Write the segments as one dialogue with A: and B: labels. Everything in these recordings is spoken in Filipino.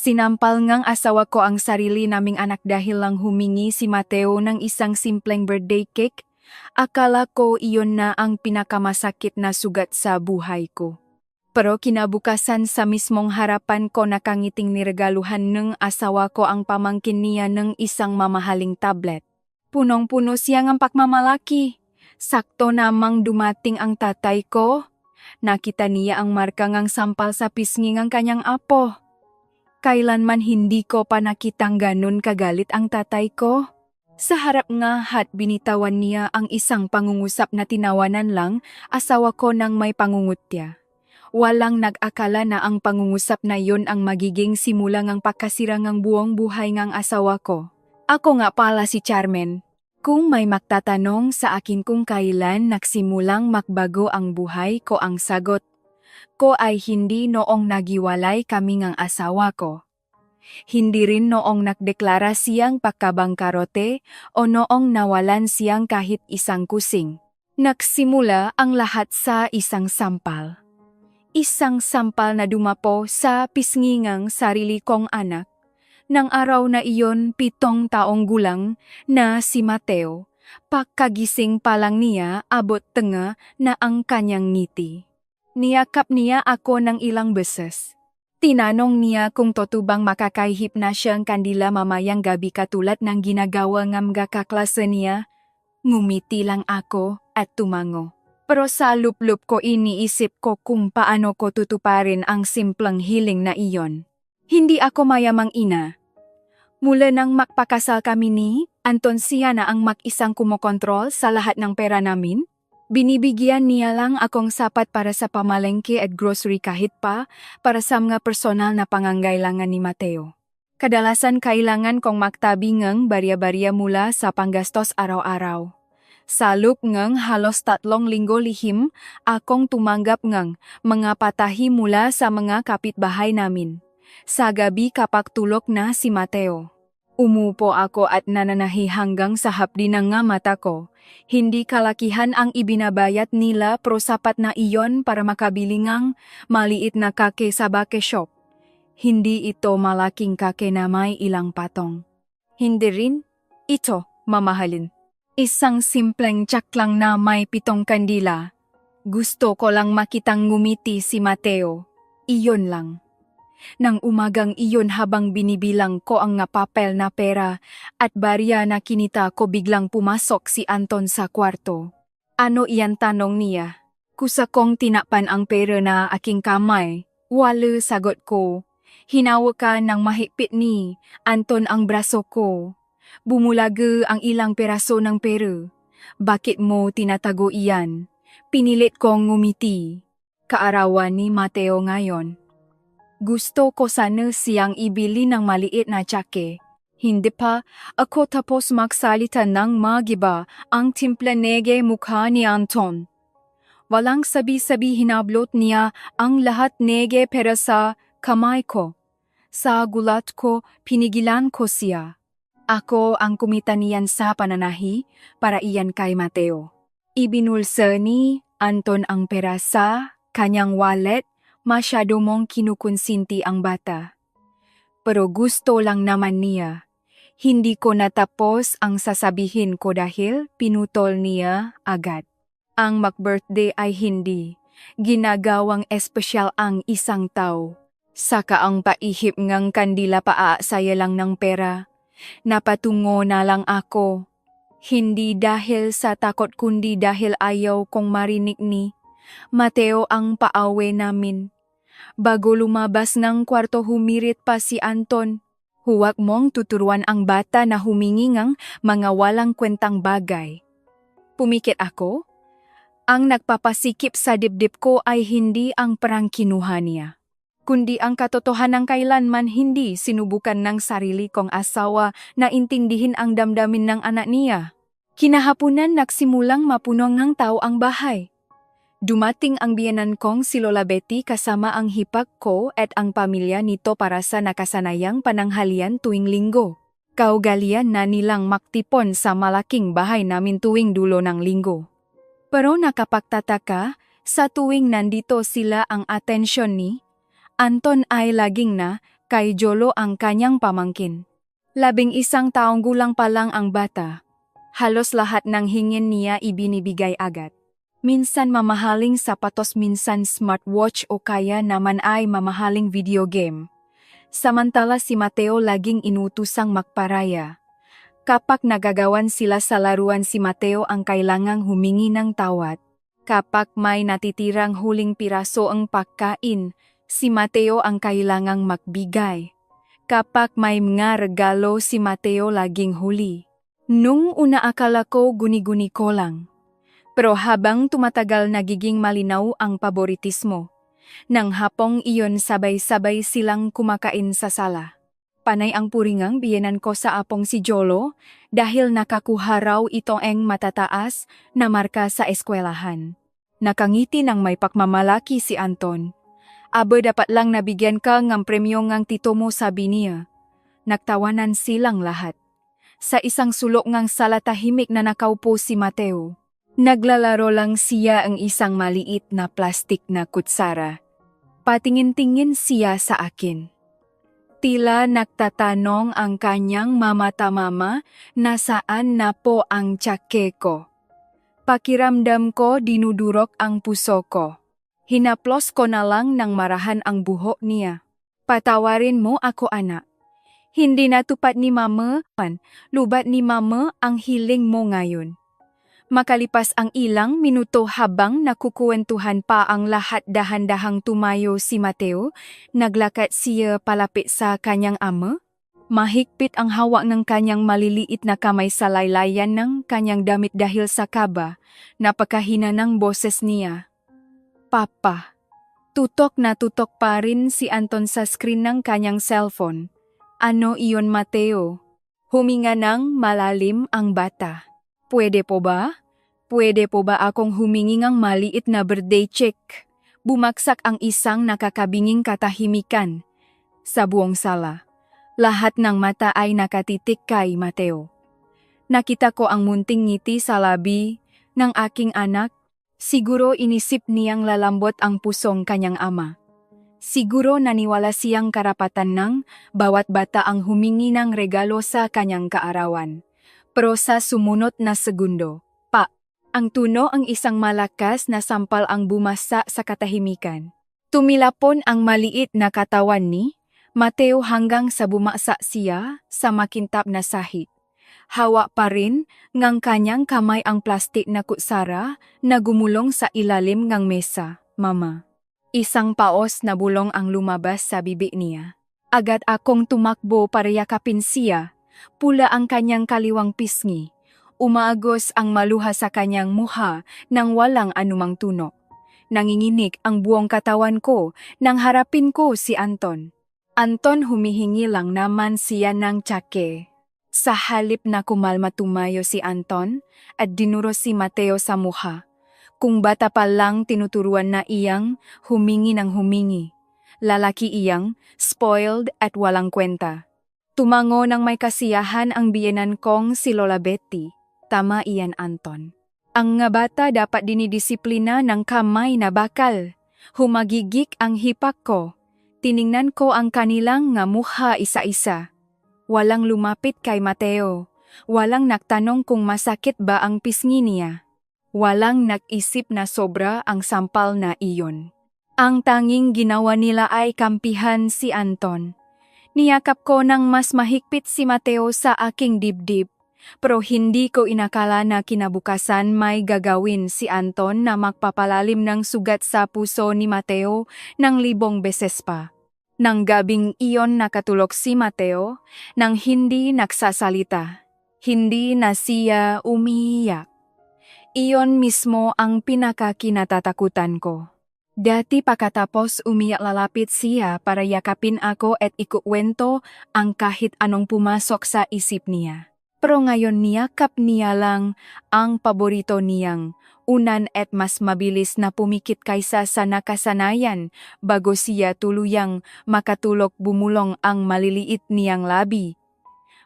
A: Sinampal ngang asawa ko ang sarili naming anak dahil lang humingi si Mateo ng isang simpleng birthday cake. Akala ko iyon na ang pinakamasakit na sugat sa buhay ko. Pero kinabukasan sa mismong harapan ko nakangiting niregaluhan ng asawa ko ang pamangkin niya ng isang mamahaling tablet. Punong-puno siyang ang pagmamalaki. Sakto namang dumating ang tatay ko. Nakita niya ang marka ngang sampal sa pisngi ng kanyang apo. Kailanman hindi ko pa nakitang ganun kagalit ang tatay ko. Sa harap nga hat binitawan niya ang isang pangungusap na tinawanan lang asawa ko ng may pangungutya. Walang nag-akala na ang pangungusap na yon ang magiging simula ng pagkasira ng buong buhay ng asawa ko. Ako nga pala si Charmen. Kung may magtatanong sa akin kung kailan nagsimulang magbago ang buhay ko, ang sagot ko ay hindi noong nagiwalay kami ng asawa ko. Hindi rin noong nagdeklara siyang pagkabangkarote o noong nawalan siyang kahit isang kusing. Nagsimula ang lahat sa isang sampal. Isang sampal na dumapo sa pisngi ng sarili kong anak. Nang araw na iyon 7 taong gulang na si Mateo, pagkagising pa lang niya abot tenga na ang kanyang ngiti. Niyakap niya ako ng ilang beses. Tinanong niya kung totoo bang makakaihip na siyang kandila mamayang gabi katulad ng ginagawa ng mga kaklase niya. Ngumiti lang ako at tumango. Pero sa lup-lup ko iniisip ko kung paano ko tutuparin ang simpleng hiling na iyon. Hindi ako mayamang ina. Mula nang magpakasal kami ni Anton, siya na ang mag-isang kumokontrol sa lahat ng pera namin. Binibigyan niya lang akong sapat para sa pamalengke at grocery kahit pa para sa mga personal na pangangailangan ni Mateo. Kadalasan kailangan kong magtabi ng barya-barya mula sa panggastos araw-araw. Sa loob ng halos 3 linggo lihim, akong tumanggap ng mga patahi mula sa mga kapitbahay namin. Sa gabi kapag tulog na si Mateo, umupo ako at nananahi hanggang sa hapdi ng nga mata ko. Hindi kalakihan ang ibinabayat nila pero sapat na iyon para makabili ng maliit na kake sa bake shop. Hindi ito malaking kake na may ilang patong. Hindi rin ito mamahalin. Isang simpleng tsak lang na may 7 kandila. Gusto ko lang makitang ngumiti si Mateo. Iyon lang. Nang umagang iyon habang binibilang ko ang papel na pera at barya na kinita ko, biglang pumasok si Anton sa kwarto. Ano iyan, tanong niya. Kusa kong tinapan ang pera na aking kamay. Wala, sagot ko. Hinawakan ng mahigpit ni Anton ang braso ko. Bumulaga ang ilang peraso ng pera. Bakit mo tinatago iyan? Pinilit kong ngumiti. Kaarawan ni Mateo ngayon. Gusto ko sana siyang ibili ng maliit na tsake. Hindi pa ako tapos magsalita ng magiba ang timplanege mukha ni Anton. Walang sabi-sabi hinablot niya ang lahat nege pera sa kamay ko. Sa gulat ko, pinigilan ko siya. Ako ang kumita niyan sa pananahi para iyan kay Mateo. Ibinulsa ni Anton ang pera sa kanyang wallet. Masyado mong kinukonsinti ang bata. Pero gusto lang naman niya. Hindi ko natapos ang sasabihin ko dahil pinutol niya agad. Ang mag-birthday ay hindi ginagawang espesyal ang isang tao. Saka ang paihip ngang kandila paaasaya lang ng pera. Napatungo na lang ako. Hindi dahil sa takot kundi dahil ayaw kong marinig ni Mateo ang paawe namin. Bago lumabas ng kwarto, humirit pa si Anton. Huwag mong tuturuan ang bata na humingi ng mga walang kwentang bagay. Pumikit ako. Ang nagpapasikip sa dibdib ko ay hindi ang parang kinuha niya, kundi ang katotohanan. Kailanman hindi sinubukan ng sarili kong asawa na intindihin ang damdamin ng anak niya. Kinahapunan nagsimulang mapuno ng tao ang bahay. Dumating ang biyenan kong si Lola Betty kasama ang hipag ko at ang pamilya nito para sa nakasanayang pananghalian tuwing linggo. Kaugalian na nilang maktipon sa malaking bahay namin tuwing dulo ng linggo. Pero nakapagtataka, sa tuwing nandito sila ang atensyon ni Anton ay laging na Kay Jolo ang kanyang pamangkin. 11 taong gulang pa lang ang bata. Halos lahat ng hingin niya ibinibigay agad. Minsan mamahaling sapatos, minsan smartwatch o kaya naman ay mamahaling video game. Samantala si Mateo laging inutusang magparaya. Kapag nagagawan sila sa laruan, si Mateo ang kailangang humingi ng tawad. Kapag may natitirang huling piraso ang pagkain, si Mateo ang kailangang magbigay. Kapag may mga regalo, si Mateo laging huli. Nung una akala ko guni-guni ko lang. Pero habang tumatagal nagiging malinaw ang paboritismo. Nang hapong iyon sabay-sabay silang kumakain sa sala. Panay ang puringang biyenan ko sa apong si Jolo dahil nakakuha raw ito ang matataas na marka sa eskwelahan. Nakangiti ng may pakmamalaki si Anton. Aba, dapat lang nabigyan ka ng premyo ngang tito mo, sabi niya. Nagtawanan silang lahat. Sa isang sulok ngang sala tahimik na nakaupo si Mateo. Naglalaro lang siya ang isang maliit na plastik na kutsara. Patingin-tingin siya sa akin. Tila nagtatanong ang kanyang mama, nasaan na po ang tsake ko? Pakiramdam ko dinudurok ang puso ko. Hinaplos ko na lang ng marahan ang buhok niya. Patawarin mo ako, anak. Hindi natupad ni mama, lubat ni mama ang hiling mo ngayon. Makalipas ang ilang minuto habang nakukuwentuhan pa ang lahat, dahan-dahang tumayo si Mateo, naglakad siya palapit sa kanyang ama. Mahigpit ang hawak ng kanyang maliliit na kamay sa laylayan ng kanyang damit dahil sa kaba. Napakahina ng boses niya. Papa. Tutok na tutok pa rin si Anton sa screen ng kanyang cellphone. Ano iyon, Mateo? Huminga ng malalim ang bata. Pwede po ba? Pwede po ba akong humingi ng maliit na birthday check? Bumaksak ang isang nakakabinging katahimikan sa buong sala. Lahat ng mata ay nakatitik kay Mateo. Nakita ko ang munting ngiti sa labi ng aking anak. Siguro inisip niyang lalambot ang pusong kanyang ama. Siguro naniwala siyang karapatan ng bawat bata ang humingi ng regalo sa kanyang kaarawan. Pero sa sumunod na segundo, ang tuno ang isang malakas na sampal ang bumasa sa katahimikan. Tumilapon ang maliit na katawan ni Mateo hanggang sa bumasa siya sa makintab na sahig. Hawak pa rin ngang kanyang kamay ang plastik na kutsara na gumulong sa ilalim ng mesa, Mama. Isang paos na bulong ang lumabas sa bibig niya. Agad akong tumakbo para yakapin siya. Pula ang kanyang kaliwang pisngi. Umaagos ang maluha sa kanyang muha nang walang anumang tunog. Nanginginig ang buong katawan ko nang harapin ko si Anton. Anton, humihingi lang naman siya ng tsake. Sa halip na kumalma, tumayo si Anton at dinuro si Mateo sa muha. Kung bata pa lang tinuturuan na iyang humingi ng humingi. Lalaki iyang spoiled at walang kwenta. Tumango ng may kasiyahan ang biyenan kong si Lola Betty. Tama iyan, Anton. Ang nga bata dapat dinidisiplina ng kamay na bakal. Humagigik ang hipak ko. Tiningnan ko ang kanilang nga mukha isa-isa. Walang lumapit kay Mateo. Walang nagtanong kung masakit ba ang pisngi niya. Walang nag-isip na sobra ang sampal na iyon. Ang tanging ginawa nila ay kampihan si Anton. Niyakap ko ng mas mahigpit si Mateo sa aking dibdib. Pero hindi ko inakala na kinabukasan may gagawin si Anton na magpapalalim ng sugat sa puso ni Mateo ng 1,000 beses pa. Nang gabing iyon nakatulog si Mateo nang hindi nagsasalita. Hindi na siya umiiyak. Iyon mismo ang pinakakinatatakutan ko. Dati pagkatapos umiyak, lalapit siya para yakapin ako at ikukwento ang kahit anong pumasok sa isip niya. Pero ngayon niyakap niya lang ang paborito niyang unan at mas mabilis na pumikit kaysa sa nakasanayan bago siya tuluyang makatulog. Bumulong ang maliliit niyang labi.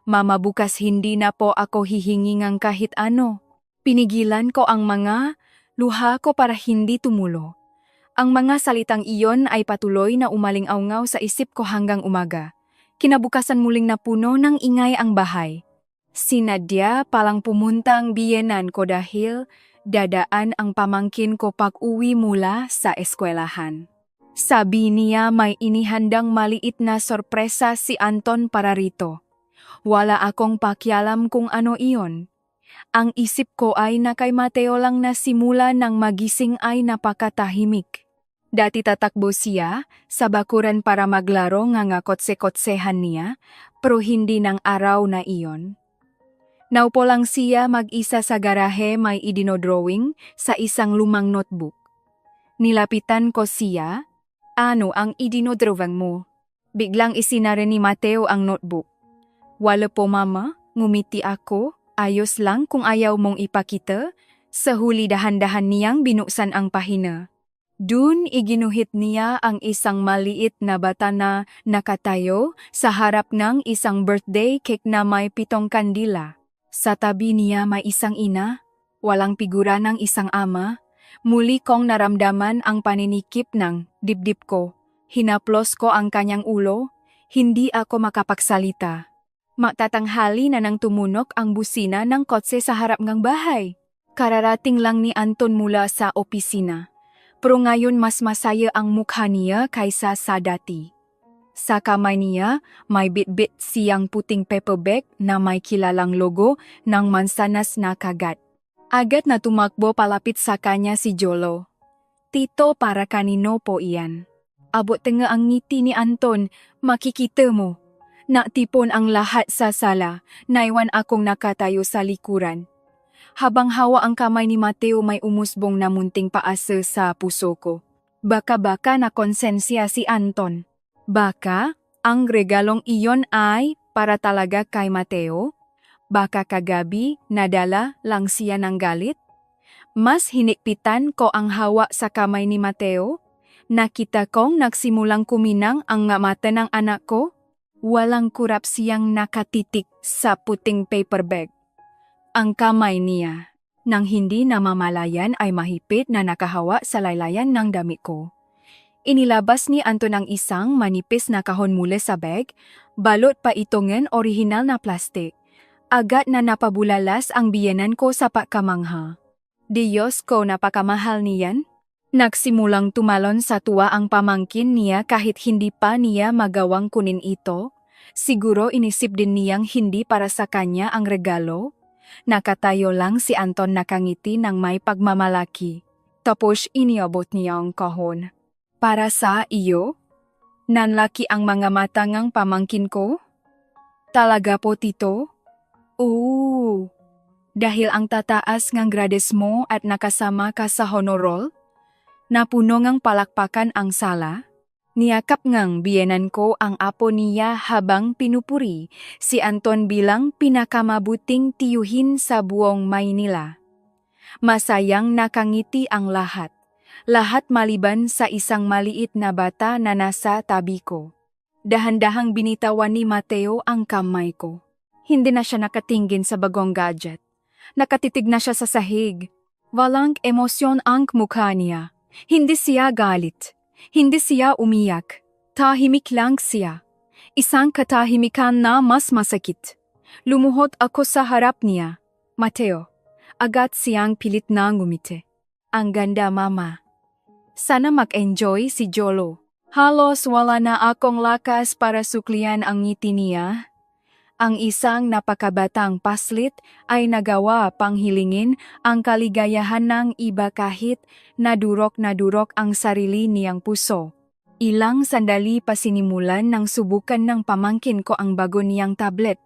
A: Mama, bukas hindi na po ako hihingi ng kahit ano. Pinigilan ko ang mga luha ko para hindi tumulo. Ang mga salitang iyon ay patuloy na umaling-awngaw sa isip ko hanggang umaga. Kinabukasan muling napuno ng ingay ang bahay. Sinadya palang pumunta ang biyenan ko dahil dadaan ang pamangkin ko pag-uwi mula sa eskwelahan. Sabi niya may inihandang maliit na sorpresa si Anton para rito. Wala akong pakialam kung ano iyon. Ang isip ko ay na kay Mateo lang na simula ng magising ay napakatahimik. Dati tatakbo siya sa bakuran para maglaro nga kotse-kotsehan niya, pero hindi ng araw na iyon. Naupo lang siya mag-isa sa garahe may idinodrawing sa isang lumang notebook. Nilapitan ko siya, ano ang idinodrawing mo? Biglang isinara ni Mateo ang notebook. Wala po mama, ngumiti ako, ayos lang kung ayaw mong ipakita. Sa huli dahan-dahan niyang binuksan ang pahina. Dun iginuhit niya ang isang maliit na bata na nakatayo sa harap ng isang birthday cake na may 7 kandila. Sa tabi niya may isang ina, walang figura ng isang ama. Muli kong naramdaman ang paninikip ng dibdib ko. Hinaplos ko ang kanyang ulo, hindi ako makapagsalita. Matatanghali na nang tumunok ang busina ng kotse sa harap ng bahay. Kararating lang ni Anton mula sa opisina. Pero ngayon mas masaya ang mukha niya kaysa sa dati. Sa kamay niya, may bit-bit siyang puting paper bag na may kilalang logo ng mansanas na kagat. Agad na tumakbo palapit sa kanya si Jolo. Tito, para kanino po iyan? Abot tanga ang ngiti ni Anton, makikita mo. Natipon ang lahat sa sala, naiwan akong nakatayo sa likuran. Habang hawa ang kamay ni Mateo may umusbong na munting paasa sa puso ko. Baka-baka na konsensya si Anton. Baka, ang regalong iyon ay para talaga kay Mateo? Baka kagabi, nadala lang siya ng galit? Mas hinikpitan ko ang hawa sa kamay ni Mateo. Nakita kong nagsimulang kuminang ang mata ng anak ko. Walang kurap siyang nakatitik sa puting paper bag. Ang kamay niya, nang hindi namamalayan ay mahipit na nakahawa sa laylayan ng damit ko. Inilabas ni Anton ang isang manipis na kahon mula sa bag, balot pa ito ng orihinal na plastik. Agad na napabulalas ang biyenan ko sa pagkamangha. Diyos ko, napakamahal niyan. Nagsimulang tumalon sa tuwa ang pamangkin niya kahit hindi pa niya magawang kunin ito. Siguro inisip din niyang hindi para sa kanya ang regalo. Nakatayo lang si Anton nakangiti ng may pagmamalaki. Tapos iniabot niya ang kahon. Para sa iyo? Nanlaki ang mga mata ng pamangkin ko? Talaga po, tito? Oo. Dahil ang tataas ng grades mo at nakasama ka sa honor roll? Napuno ngang palakpakan ang sala. Niyakap ngang biyenan ko ang apo niya habang pinupuri si Anton bilang pinakamabuting tiyuhin sa buong Maynila. Masayang nakangiti ang lahat. Lahat maliban sa isang maliit na bata na nasa tabi ko. Dahan-dahang binitawan ni Mateo ang kamay ko. Hindi na siya nakatingin sa bagong gadget. Nakatitig na siya sa sahig. Walang emosyon ang mukha niya. Hindi siya galit. Hindi siya umiyak. Tahimik lang siya. Isang katahimikan na mas masakit. Lumuhod ako sa harap niya. Mateo, agad siyang pilit na ngumiti. Ang ganda, mama. Sana mag-enjoy si Jolo. Halos wala na akong lakas para suklian ang ngiti niya. Ang isang napakabatang paslit ay nagawa pang hilingin ang kaligayahan ng iba kahit nadurok ang sarili niyang puso. Ilang sandali pa sinimulan ng subukan ng pamangkin ko ang bago niyang tablet.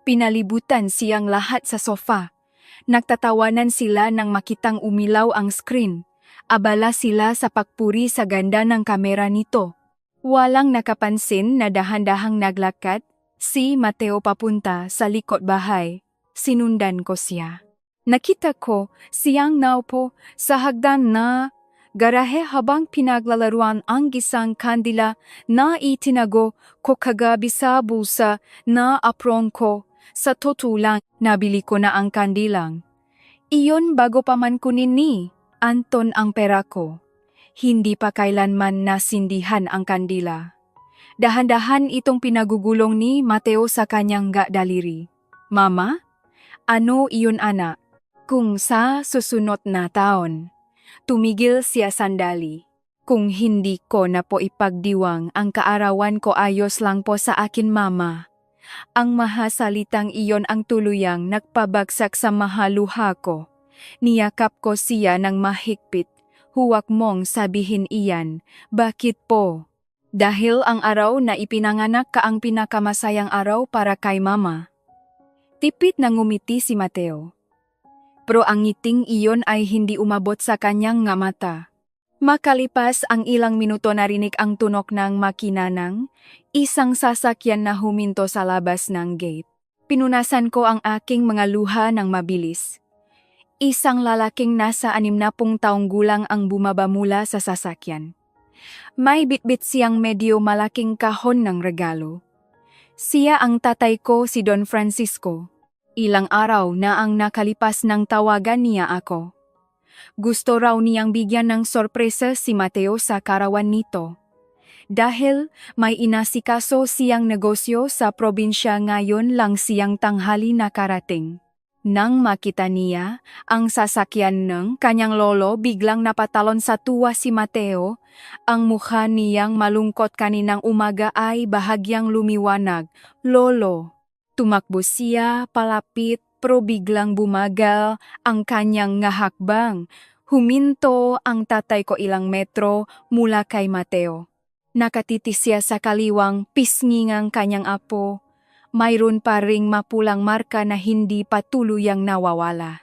A: Pinalibutan siyang lahat sa sofa. Nagtatawanan sila nang makitang umilaw ang screen. Abala sila sa pagpuri sa ganda ng kamera nito. Walang nakapansin na dahan-dahang naglakad si Mateo papunta sa likod bahay. Sinundan ko siya. Nakita ko siyang naupo sa hagdan na garahe habang pinaglalaruan ang isang kandila na itinago ko kagabi sa bulsa na apron ko. Sa totoo lang, nabili ko na ang kandilang. Iyon bago pa man kunin ni Anton ang pera ko. Hindi pa kailanman nasindihan ang kandila. Dahan-dahan itong pinagugulong ni Mateo sa kanyang daliri. Mama, ano iyon anak? Kung sa susunod na taon. Tumigil siya sandali. Kung hindi ko na po ipagdiwang ang kaarawan ko ayos lang po sa akin mama. Ang mahasalitang iyon ang tuluyang nagpabagsak sa mahaluha ko. Niyakap ko siya ng mahigpit. Huwag mong sabihin iyan. Bakit po? Dahil ang araw na ipinanganak ka ang pinakamasayang araw para kay mama. Tipit na ngumiti si Mateo. Pero ang ngiting iyon ay hindi umabot sa kanyang nga mata. Makalipas ang ilang minuto narinig ang tunok ng makina ng isang sasakyan na huminto sa labas ng gate. Pinunasan ko ang aking mga luha ng mabilis. Isang lalaking nasa 60 taong gulang ang bumaba mula sa sasakyan. May bitbit siyang medyo malaking kahon ng regalo. Siya ang tatay ko, si Don Francisco. Ilang araw na ang nakalipas nang tawagan niya ako. Gusto raw niyang bigyan ng sorpresa si Mateo sa karawan nito. Dahil may inasikaso siyang negosyo sa probinsya ngayon lang siyang tanghali nakarating. Nang makita niya ang sasakyan ng kanyang lolo biglang napatalon sa tuwa si Mateo. Ang mukha niyang malungkot kaninang umaga ay bahagyang lumiwanag. Lolo. Tumakbo siya palapit pero biglang bumagal ang kanyang ngahakbang. Huminto ang tatay ko ilang metro mula kay Mateo. Nakatitis siya sa kaliwang pisngingang kanyang apo. Mayroon pa ring mapulang marka na hindi pa tuluyang nawawala.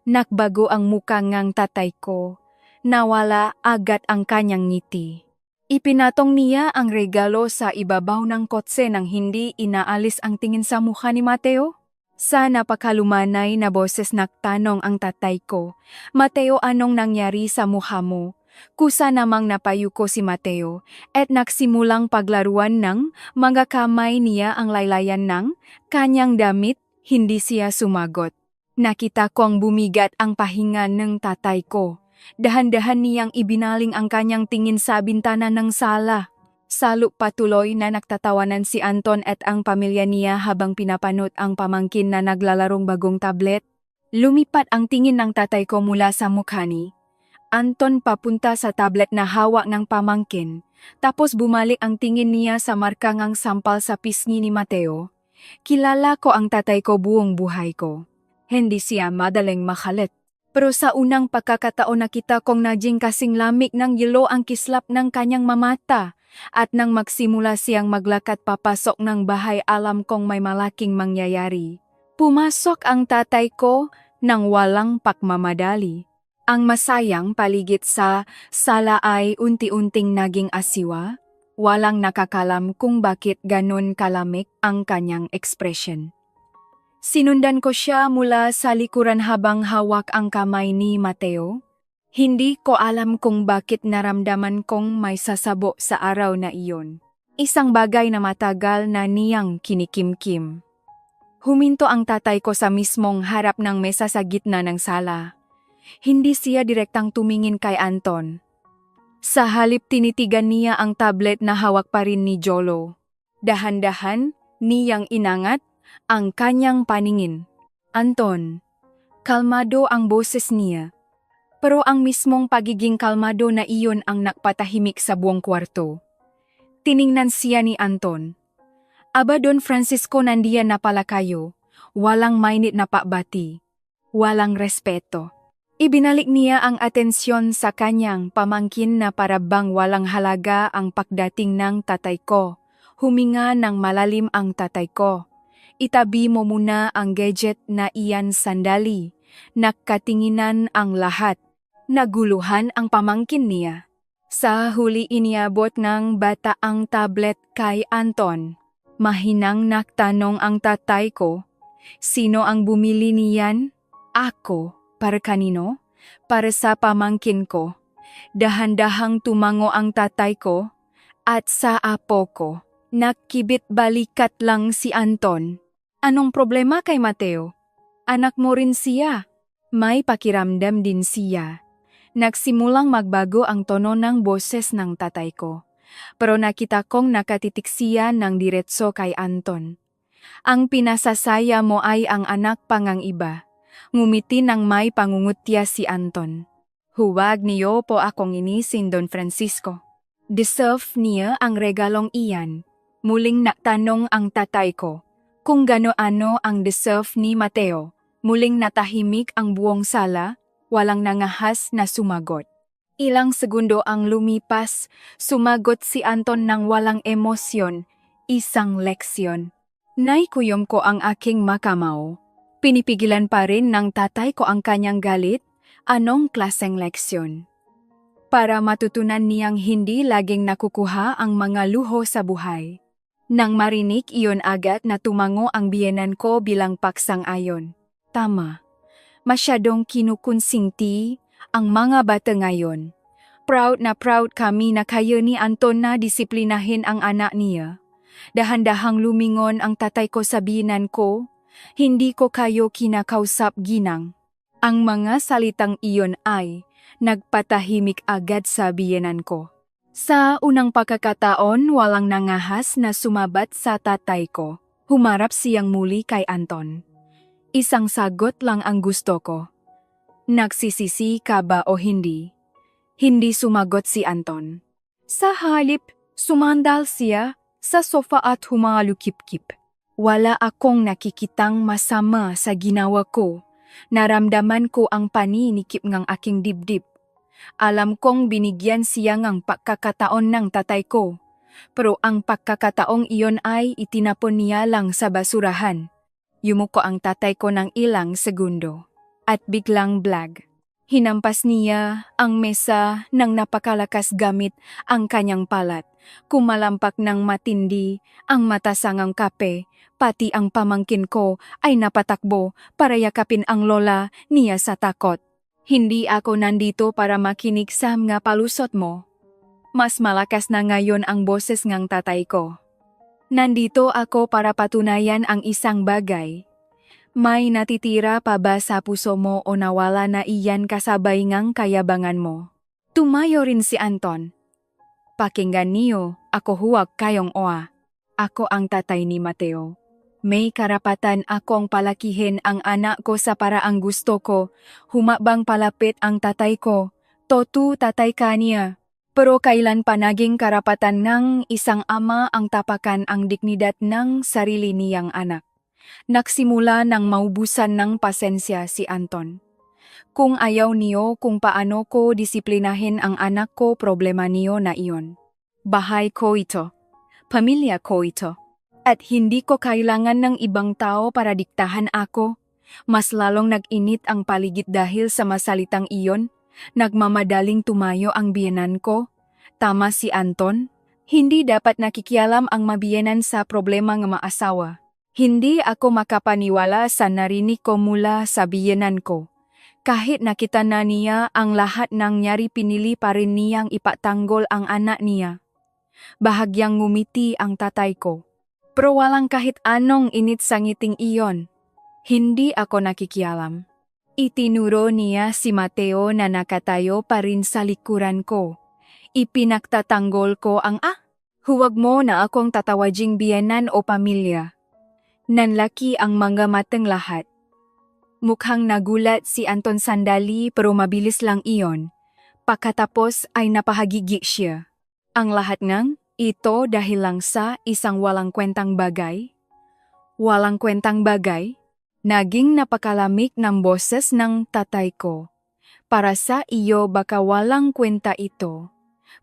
A: Nagbago ang mukha ngang tatay ko. Nawala agad ang kanyang ngiti. Ipinatong niya ang regalo sa ibabaw ng kotse nang hindi inaalis ang tingin sa mukha ni Mateo. Sa napakalumanay na boses nagtanong ang tatay ko, Mateo, anong nangyari sa mukha mo? Kusa namang napayuko si Mateo at nagsimulang paglaruan ng mga kamay niya ang laylayan ng kanyang damit. Hindi siya sumagot. Nakita kong bumigat ang pahinga ng tatay ko. Dahan-dahan niyang ibinaling ang kanyang tingin sa bintana ng sala. Salo patuloy na nagtatawanan si Anton at ang pamilya niya habang pinapanood ang pamangkin na naglalarong bagong tablet. Lumipat ang tingin ng tatay ko mula sa mukha ni Anton papunta sa tablet na hawak ng pamangkin. Tapos bumalik ang tingin niya sa markangang sampal sa pisngi ni Mateo. Kilala ko ang tatay ko buong buhay ko. Hindi siya madaling makalit. Pero sa unang pagkakataon nakita kong naging kasing lamig ng yelo ang kislap ng kanyang mamata. At nang magsimula siyang maglakad papasok ng bahay alam kong may malaking mangyayari. Pumasok ang tatay ko nang walang pakmamadali. Ang masayang paligid sa sala ay unti-unting naging asiwa. Walang nakakalam kung bakit ganon kalamig ang kanyang ekspresyon. Sinundan ko siya mula sa likuran habang hawak ang kamay ni Mateo. Hindi ko alam kung bakit naramdaman kong may sasabo sa araw na iyon. Isang bagay na matagal na niyang kinikimkim. Huminto ang tatay ko sa mismong harap ng mesa sa gitna ng sala. Hindi siya direktang tumingin kay Anton. Sa halip tinitigan niya ang tablet na hawak pa rin ni Jolo. Dahan-dahan, niyang inangat ang kanyang paningin. Anton, kalmado ang boses niya. Pero ang mismong pagiging kalmado na iyon ang nakpatahimik sa buong kwarto. Tiningnan siya ni Anton. Aba Don Francisco, nandiyan na pala kayo. Walang mainit na pabati. Walang respeto. Ibinalik niya ang atensyon sa kanyang pamangkin na para bang walang halaga ang pagdating ng tatay ko. Huminga ng malalim ang tatay ko. Itabi mo muna ang gadget na iyan sandali. Nagkatinginan ang lahat. Naguluhan ang pamangkin niya. Sa huli iniabot ng bata ang tablet kay Anton. Mahinang nagtanong ang tatay ko, sino ang bumili niyan? Ako. Para kanino? Para sa pamangkin ko. Dahan-dahang tumango ang tatay ko at sa apo ko. Nakibit balikat lang si Anton. Anong problema kay Mateo? Anak mo rin siya. May pakiramdam din siya. Nagsimulang magbago ang tono ng boses ng tatay ko. Pero nakita kong nakatitik siya ng diretso kay Anton. Ang pinasasaya mo ay ang anak pangang iba. Ngumiti ng may pangungutya si Anton. Huwag niyo po akong inisin, Don Francisco. Deserve niya ang regalong iyan. Muling natanong ang tatay ko. Kung gaano ang deserve ni Mateo. Muling natahimik ang buong sala. Walang nangahas na sumagot. Ilang segundo ang lumipas, sumagot si Anton ng walang emosyon, isang leksyon. Naikuyom ko ang aking makamaw. Pinipigilan pa rin ng tatay ko ang kanyang galit, anong klaseng leksyon. Para matutunan niyang hindi laging nakukuha ang mga luho sa buhay. Nang marinig iyon agad na tumango ang biyenan ko bilang paksang ayon. Tama. Masyadong kinukonsinti ang mga bata ngayon. Proud na proud kami na kaya ni Anton na disiplinahin ang anak niya. Dahan-dahang lumingon ang tatay ko sa biyenan ko, hindi ko kayo kinakausap ginang. Ang mga salitang iyon ay nagpatahimik agad sa biyenan ko. Sa unang pagkakataon walang nangahas na sumabat sa tatay ko. Humarap siyang muli kay Anton. Isang sagot lang ang gusto ko. Nagsisisi ka ba o hindi? Hindi sumagot si Anton. Sa halip, sumandal siya sa sofa at humalukip-kip. Wala akong nakikitang masama sa ginawa ko. Naramdaman ko ang paninikip ng aking dibdib. Alam kong binigyan siya ng pagkakataon ng tatay ko. Pero ang pagkakataong iyon ay itinapon niya lang sa basurahan. Yumuko ang tatay ko ng ilang segundo. At biglang blag. Hinampas niya ang mesa ng napakalakas gamit ang kanyang palat. Kumalampak ng matindi ang matasangang kape. Pati ang pamangkin ko ay napatakbo para yakapin ang lola niya sa takot. Hindi ako nandito para makinig sa mga palusot mo. Mas malakas na ngayon ang boses ng tatay ko. Nandito ako para patunayan ang isang bagay. May natitira pa ba sa puso mo o nawala na iyan kasabay ngang kayabangan mo? Tumayo rin si Anton. Pakinggan niyo, ako huwag kayong oa. Ako ang tatay ni Mateo. May karapatan akong palakihin ang anak ko sa paraang gusto ko. Humabang palapit ang tatay ko. Totu tatay ka niya. Pero kailan pa naging karapatan ng isang ama ang tapakan ang dignidad ng sarili niyang anak? Nagsimula ng maubusan ng pasensya si Anton. Kung ayaw niyo kung paano ko disiplinahin ang anak ko, problema niyo na iyon. Bahay ko ito. Pamilya ko ito. At hindi ko kailangan ng ibang tao para diktahan ako. Mas lalong nag-init ang paligid dahil sa masalitang iyon. Nagmamadaling tumayo ang biyenan ko. Tama si Anton. Hindi dapat nakikialam ang mabiyenan sa problema ng maasawa. Hindi ako makapaniwala sa narinig ko mula sa biyenan ko. Kahit nakita na niya ang lahat ng nyari, pinili pa rin niyang ipatanggol ang anak niya. Bahagyang ngumiti ang tatay ko. Pero walang kahit anong init sa ngiting iyon. Hindi ako nakikialam. Itinuro niya si Mateo na nakatayo pa rin sa likuran ko. Ipinagtatanggol ko ang huwag mo na akong tatawaging biyenan o pamilya. Nanlaki ang mga matang lahat. Mukhang nagulat si Anton sandali pero mabilis lang iyon. Pagkatapos ay napahagigi siya. Ang lahat ng ito dahil lang sa isang walang kwentang bagay? Walang kwentang bagay? Naging napakalamig ng boses ng tatay ko. Para sa iyo baka walang kwenta ito.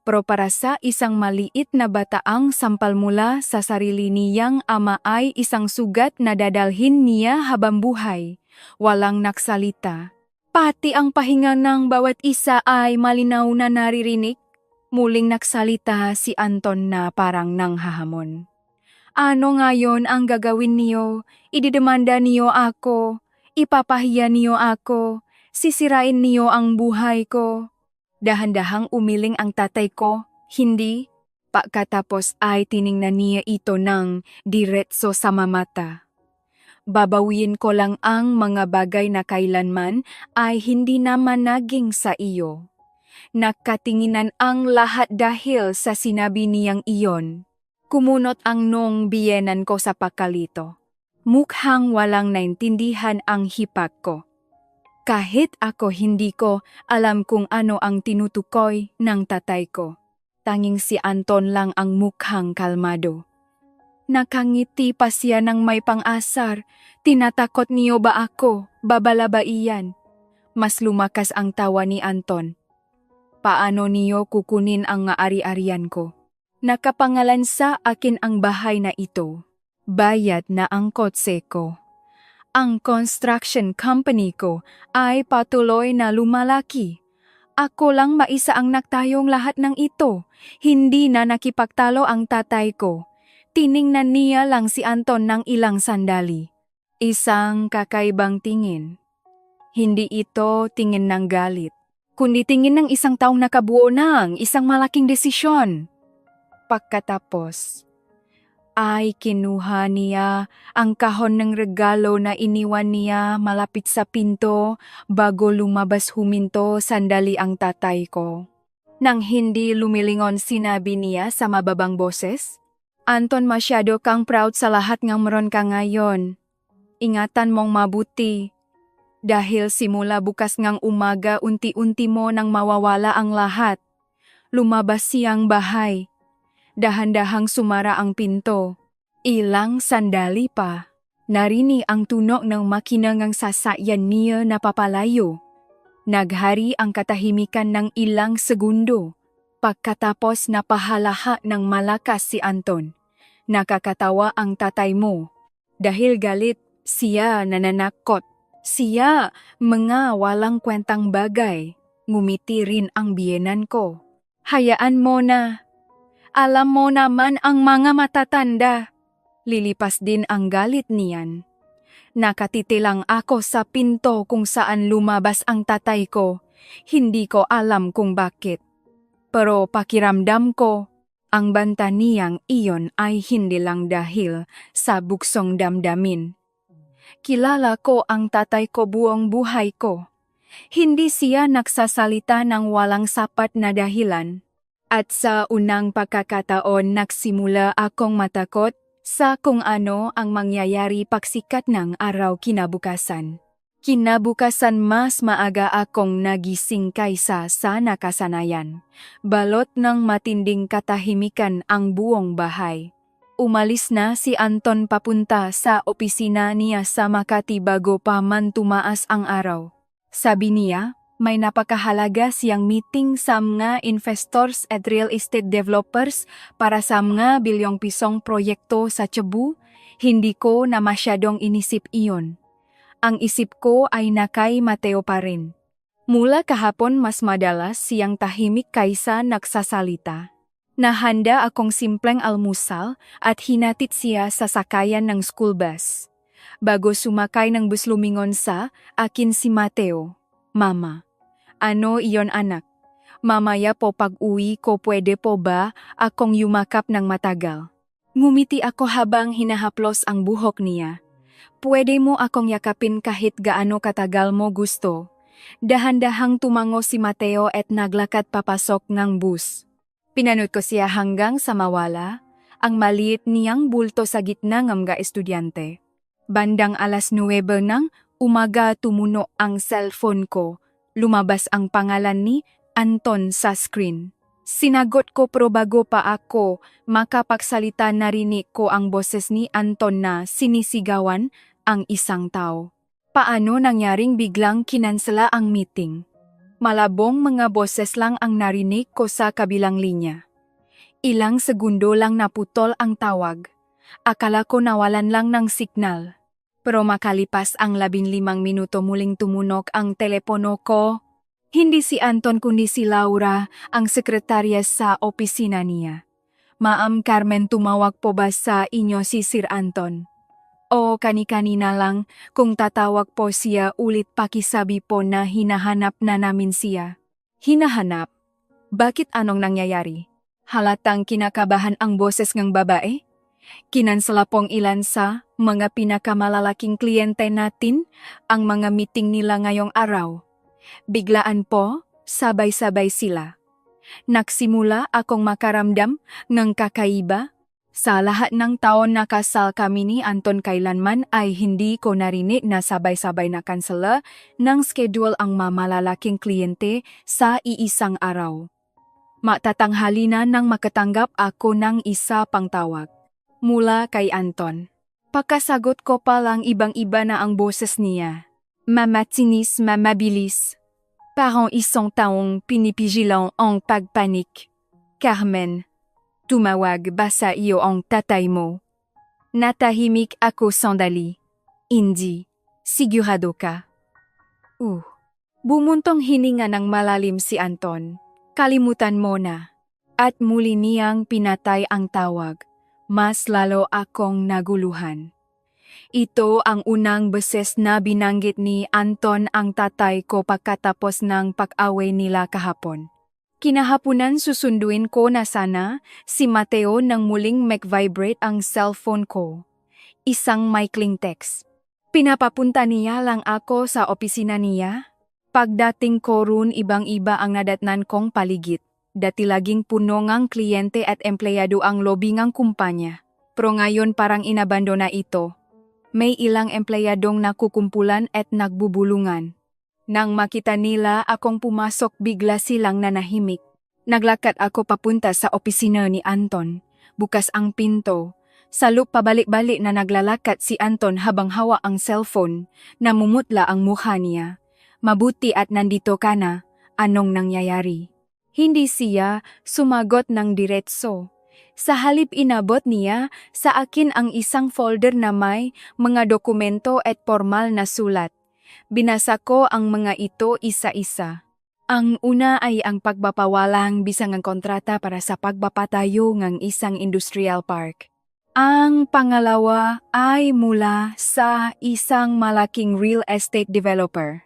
A: Pero para sa isang maliit na bataang sampal mula sa sarili niyang ama ay isang sugat na dadalhin niya habang buhay. Walang naksalita. Pati ang pahinga ng bawat isa ay malinaw na naririnig. Muling nagsalita si Anton na parang nanghahamon. Ano ngayon ang gagawin niyo? Ididemanda niyo ako. Ipapahiya niyo ako. Sisirain niyo ang buhay ko. Dahan-dahang umiling ang tatay ko. Hindi. Pagkatapos ay tiningnan niya ito ng diretso sa mata. Babawiin ko lang ang mga bagay na kailanman ay hindi naman naging sa iyo. Nakatinginan ang lahat dahil sa sinabi niyang iyon. Kumunot ang nong biyenan ko sa pakalito. Mukhang walang naintindihan ang hipak ko. Kahit ako hindi ko alam kung ano ang tinutukoy ng tatay ko. Tanging si Anton lang ang mukhang kalmado. Nakangiti pa siya ng may pang-asar. Tinatakot niyo ba ako? Babalabaiyan. Mas lumakas ang tawa ni Anton. Paano niyo kukunin ang ari-arian ko? Nakapangalan sa akin ang bahay na ito. Bayad na ang kotse ko. Ang construction company ko ay patuloy na lumalaki. Ako lang maisa ang nagtayong lahat ng ito. Hindi na nakipagtalo ang tatay ko. Tiningnan niya lang si Anton ng ilang sandali. Isang kakaibang tingin. Hindi ito tingin ng galit, kundi tingin ng isang taong nakabuo ng isang malaking desisyon. Pagkatapos, ay kinuha niya ang kahon ng regalo na iniwan niya malapit sa pinto bago lumabas huminto sandali ang tatay ko. Nang hindi lumilingon sinabi niya sa mababang boses, Anton, masyado kang proud sa lahat ng meron ka ngayon. Ingatan mong mabuti. Dahil simula bukas ngang umaga unti-unti mo nang mawawala ang lahat. Lumabas siyang bahay. Dahan-dahang sumara ang pinto. Ilang sandali pa. Narinig ang tunog ng makina ng sasakyan niya na papalayo. Naghari ang katahimikan ng ilang segundo. Pagkatapos napahalaha ng malakas si Anton. Nakakatawa ang tatay mo. Dahil galit, siya nananakot. Siya mga walang kwentang bagay. Ngumiti rin ang biyenan ko. Hayaan mo na. Alam mo naman ang mga matatanda. Lilipas din ang galit niyan. Nakatitilang ako sa pinto kung saan lumabas ang tatay ko. Hindi ko alam kung bakit. Pero pakiramdam ko, ang banta niyang iyon ay hindi lang dahil sa buksong damdamin. Kilala ko ang tatay ko buong buhay ko. Hindi siya nagsasalita ng walang sapat na dahilan. At sa unang pagkakataon nagsimula akong matakot sa kung ano ang mangyayari pagsikat ng araw kinabukasan. Kinabukasan mas maaga akong nagising kaysa sa nakasanayan. Balot ng matinding katahimikan ang buong bahay. Umalis na si Anton papunta sa opisina niya sa Makati bago pa man tumaas ang araw. Sabi niya, may napakahalaga siyang meeting sa mga investors at real estate developers para sa mga bilyong pisong proyekto sa Cebu. Hindi ko na masyadong inisip iyon. Ang isip ko ay nakay Mateo pa rin. Mula kahapon mas madalas siyang tahimik kaysa nagsasalita. Nahanda akong simpleng almusal at hinatid siya sa sakayan ng school bus. Bago sumakay ng bus lumingon sa akin si Mateo. Mama, ano iyon anak? Mamaya po pag-uwi ko pwede po ba akong yumakap ng matagal? Ngumiti ako habang hinahaplos ang buhok niya. Pwede mo akong yakapin kahit gaano katagal mo gusto. Dahan-dahang tumango si Mateo at naglakad papasok ng bus. Pinanood ko siya hanggang sa mawala, ang maliit niyang bulto sa gitna ng mga estudyante. Bandang 9:00 ng umaga tumuno ang cellphone ko. Lumabas ang pangalan ni Anton sa screen. Sinagot ko pero bago pa ako makapagsalita narinig ko ang boses ni Anton na sinisigawan ang isang tao. Paano nangyaring biglang kinansela ang meeting? Malabong mga boses lang ang narinig ko sa kabilang linya. Ilang segundo lang naputol ang tawag. Akala ko nawalan lang ng signal. Pero makalipas ang 15 minuto muling tumunog ang telepono ko. Hindi si Anton kundi si Laura, ang sekretarya sa opisina niya. Ma'am Carmen, tumawag po ba sa inyo si Sir Anton? O kani-kanina lang, kung tatawag po siya ulit pakisabi po na hinahanap na namin siya. Hinahanap? Bakit anong nangyayari? Halatang kinakabahan ang boses ng babae? Kinansela pong ilan sa mga pinakamalalaking kliyente natin ang mga meeting nila ngayong araw. Biglaan po, Sabay-sabay sila. Nagsimula akong makaramdam ng kakaiba. Sa lahat ng taon na kasal kami ni Anton, kailanman ay hindi ko narinig na sabay-sabay na kansela ng schedule ang mamalalaking kliyente sa iisang araw. Matatanghali na nang makatanggap ako ng isa pang tawag mula kay Anton. Pagkasagot ko pa lang ibang-iba na ang boses niya. Mamatinis, mamabilis. Parang isang taong pinipigilan ang pagpanik. Carmen, tumawag ba sa iyo ang tatay mo? Natahimik ako sandali. Hindi. Sigurado ka? Bumuntong hininga ng malalim si Anton. Kalimutan mo na. At muli niyang pinatay ang tawag. Mas lalo akong naguluhan. Ito ang unang beses na binanggit ni Anton ang tatay ko pagkatapos ng pag-away nila kahapon. Kinahaponan susunduin ko na sana si Mateo nang muling mag-vibrate ang cellphone ko. Isang maikling text. Pinapapunta niya lang ako sa opisina niya. Pagdating ko roon, ibang-iba ang nadatnan kong paligid. Dati laging puno ngang kliyente at empleyado ang lobby ngang kumpanya. Pero ngayon parang inabando na ito. May ilang empleyadong nakukumpulan at nagbubulungan. Nang makita nila akong pumasok, bigla silang nanahimik. Naglakad ako papunta sa opisina ni Anton. Bukas ang pinto. Salop pabalik-balik na naglalakad si Anton habang hawa ang cellphone. Namumutla ang mukha niya. Mabuti at nandito ka na. Anong nangyayari? Hindi siya sumagot ng diretso. Sa halip inabot niya sa akin ang isang folder na may mga dokumento at formal na sulat. Binasa ko ang mga ito isa-isa. Ang una ay ang pagpapawalang bisang ang kontrata para sa pagpapatayo ng isang industrial park. Ang pangalawa ay mula sa isang malaking real estate developer.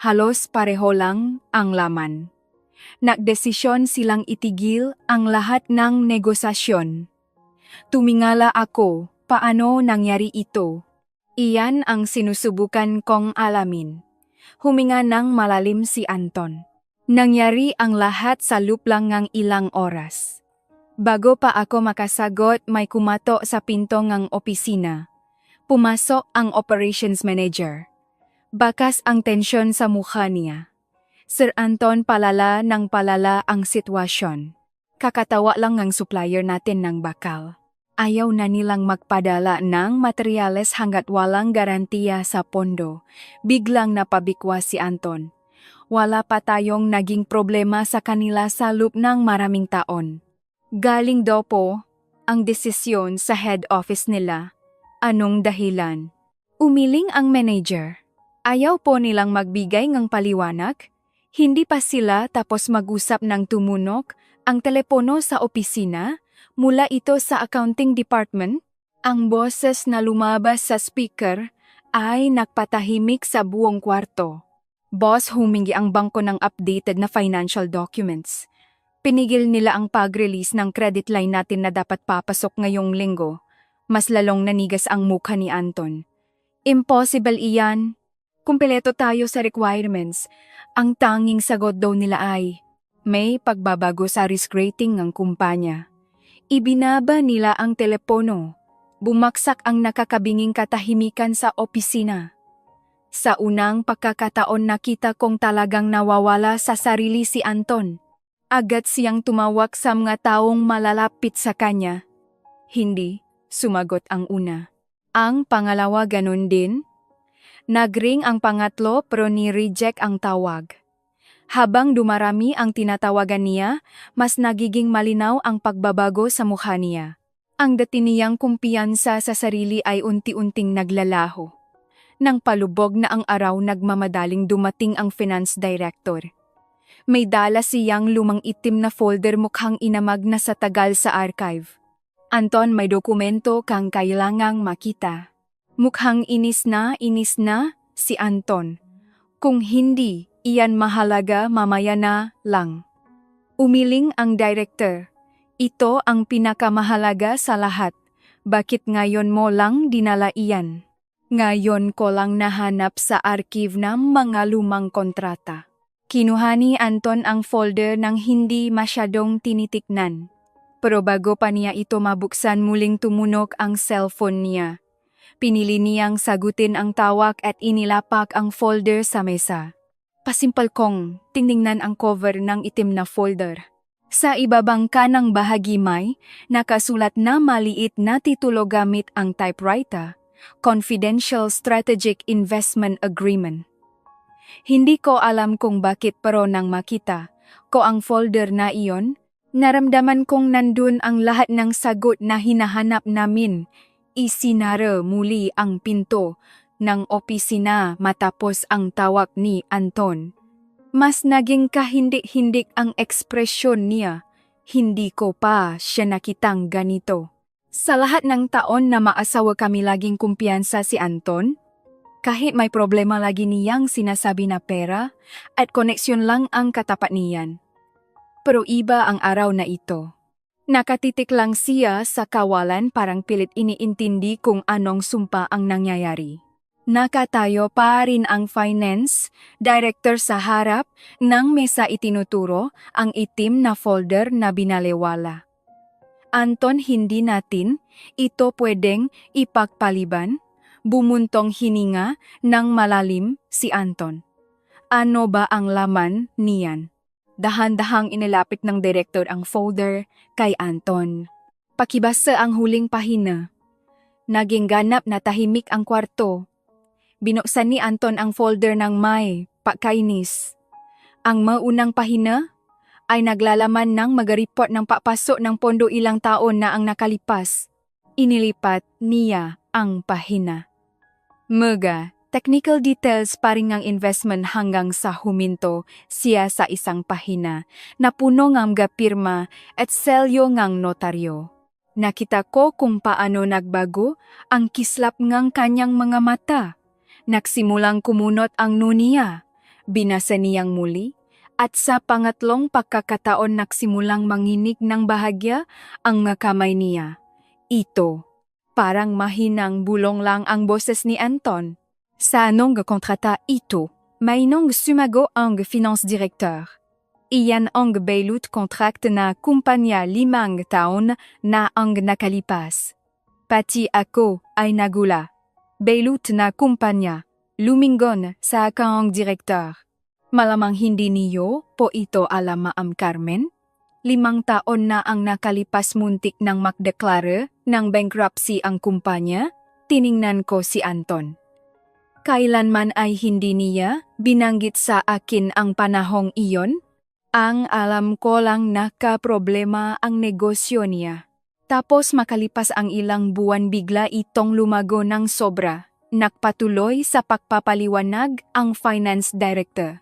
A: Halos pareho lang ang laman. Nagdesisyon silang itigil ang lahat ng negosasyon. Tumingala ako, paano nangyari ito? Iyan ang sinusubukan kong alamin. Huminga ng malalim si Anton. Nangyari ang lahat sa loob lang ng ilang oras. Bago pa ako makasagot, may kumatok sa pinto ng opisina. Pumasok ang operations manager. Bakas ang tensyon sa mukha niya. Sir Anton, palala ng palala ang sitwasyon. Kakatawa lang ng supplier natin ng bakal. Ayaw na nilang magpadala ng materyales hanggat walang garantiya sa pondo. Biglang napabikwa si Anton. Wala pa tayong naging problema sa kanila sa loob ng maraming taon. Galing daw po ang desisyon sa head office nila. Anong dahilan? Umiling ang manager. Ayaw po nilang magbigay ng paliwanag. Hindi pa sila tapos mag-usap ng tumunog ang telepono sa opisina. Mula ito sa accounting department. Ang boses na lumabas sa speaker ay nagpatahimik sa buong kwarto. Boss, humingi ang bangko ng updated na financial documents. Pinigil nila ang pag-release ng credit line natin na dapat papasok ngayong linggo. Mas lalong nanigas ang mukha ni Anton. Impossible iyan. Kumpleto tayo sa requirements. Ang tanging sagot daw nila ay, may pagbabago sa risk rating ng kumpanya. Ibinaba nila ang telepono. Bumaksak ang nakakabinging katahimikan sa opisina. Sa unang pagkakataon nakita kong talagang nawawala sa sarili si Anton. Agad siyang tumawag sa mga taong malalapit sa kanya. Hindi, sumagot ang una. Ang pangalawa ganun din. Nagring ang pangatlo pero ni-reject ang tawag. Habang dumarami ang tinatawagan niya, mas nagiging malinaw ang pagbabago sa mukha niya. Ang dati niyang kumpiyansa sa sarili ay unti-unting naglalaho. Nang palubog na ang araw, nagmamadaling dumating ang finance director. May dala siyang lumang itim na folder, mukhang inamag na sa tagal sa archive. Anton, may dokumento kang kailangang makita. Mukhang inis na si Anton. Kung hindi, iyan mahalaga, mamaya na lang. Umiling ang director. Ito ang pinakamahalaga sa lahat. Bakit ngayon mo lang dinala iyan? Ngayon ko lang nahanap sa archive ng mga lumang kontrata. Kinuha ni Anton ang folder ng hindi masyadong tinitiknan. Pero bago pa niya ito mabuksan, muling tumunog ang cellphone niya. Pinili niyang sagutin ang tawag at inilapak ang folder sa mesa. Pasimpal kong tingnan ang cover ng itim na folder. Sa ibabang kanang bahagi may nakasulat na maliit na titulo gamit ang typewriter, Confidential Strategic Investment Agreement. Hindi ko alam kung bakit pero nang makita ko ang folder na iyon, naramdaman kong nandun ang lahat ng sagot na hinahanap namin. Isinara muli ang pinto ng opisina matapos ang tawag ni Anton. Mas naging kahindik-hindik ang ekspresyon niya. Hindi ko pa siya nakitang ganito. Sa lahat ng taon na maasawa kami laging kumpiyansa si Anton, kahit may problema lagi niyang sinasabi na pera at koneksyon lang ang katapat niyan. Pero iba ang araw na ito. Nakatitik lang siya sa kawalan, parang pilit iniintindi kung anong sumpa ang nangyayari. Nakatayo pa rin ang finance director sa harap ng mesa, itinuturo ang itim na folder na binalewala. Anton, hindi natin ito pwedeng ipagpaliban. Bumuntong hininga ng malalim si Anton. Ano ba ang laman niyan? Dahan-dahang inilapit ng direktor ang folder kay Anton. Pakibasa ang huling pahina. Naging ganap na tahimik ang kwarto. Binuksan ni Anton ang folder ng may pakainis. Ang maunang pahina ay naglalaman ng magaripot ng papasok ng pondo ilang taon na ang nakalipas. Inilipat niya ang pahina. Mga technical details pa rin ang investment hanggang sa huminto siya sa isang pahina na puno ng mga pirma at selyo ng notaryo. Nakita ko kung paano nagbago ang kislap ng kanyang mga mata. Nagsimulang kumunot ang nuniya. Binasa niyang muli at sa pangatlong pagkakataon nagsimulang manginig ng bahagya ang mga kamay niya. Ito, parang mahinang bulong lang ang boses ni Anton. Sa anong kontrata ito, may nong sumago ang finance director. Iyan ang bailout contract na kumpanya 5 taon na ang nakalipas. Pati ako ay nagula. Bailout na kumpanya, lumingon sa akong direktor. Malamang hindi niyo po ito alam, Ma'am Carmen? 5 taon na ang nakalipas, muntik nang magdeklara ng bankruptcy ang kumpanya. Tiningnan ko si Anton. Kailanman ay hindi niya binanggit sa akin ang panahong iyon. Ang alam ko lang nakaproblema ang negosyo niya. Tapos makalipas ang ilang buwan bigla itong lumago ng sobra. Nagpatuloy sa pagpapaliwanag ang finance director.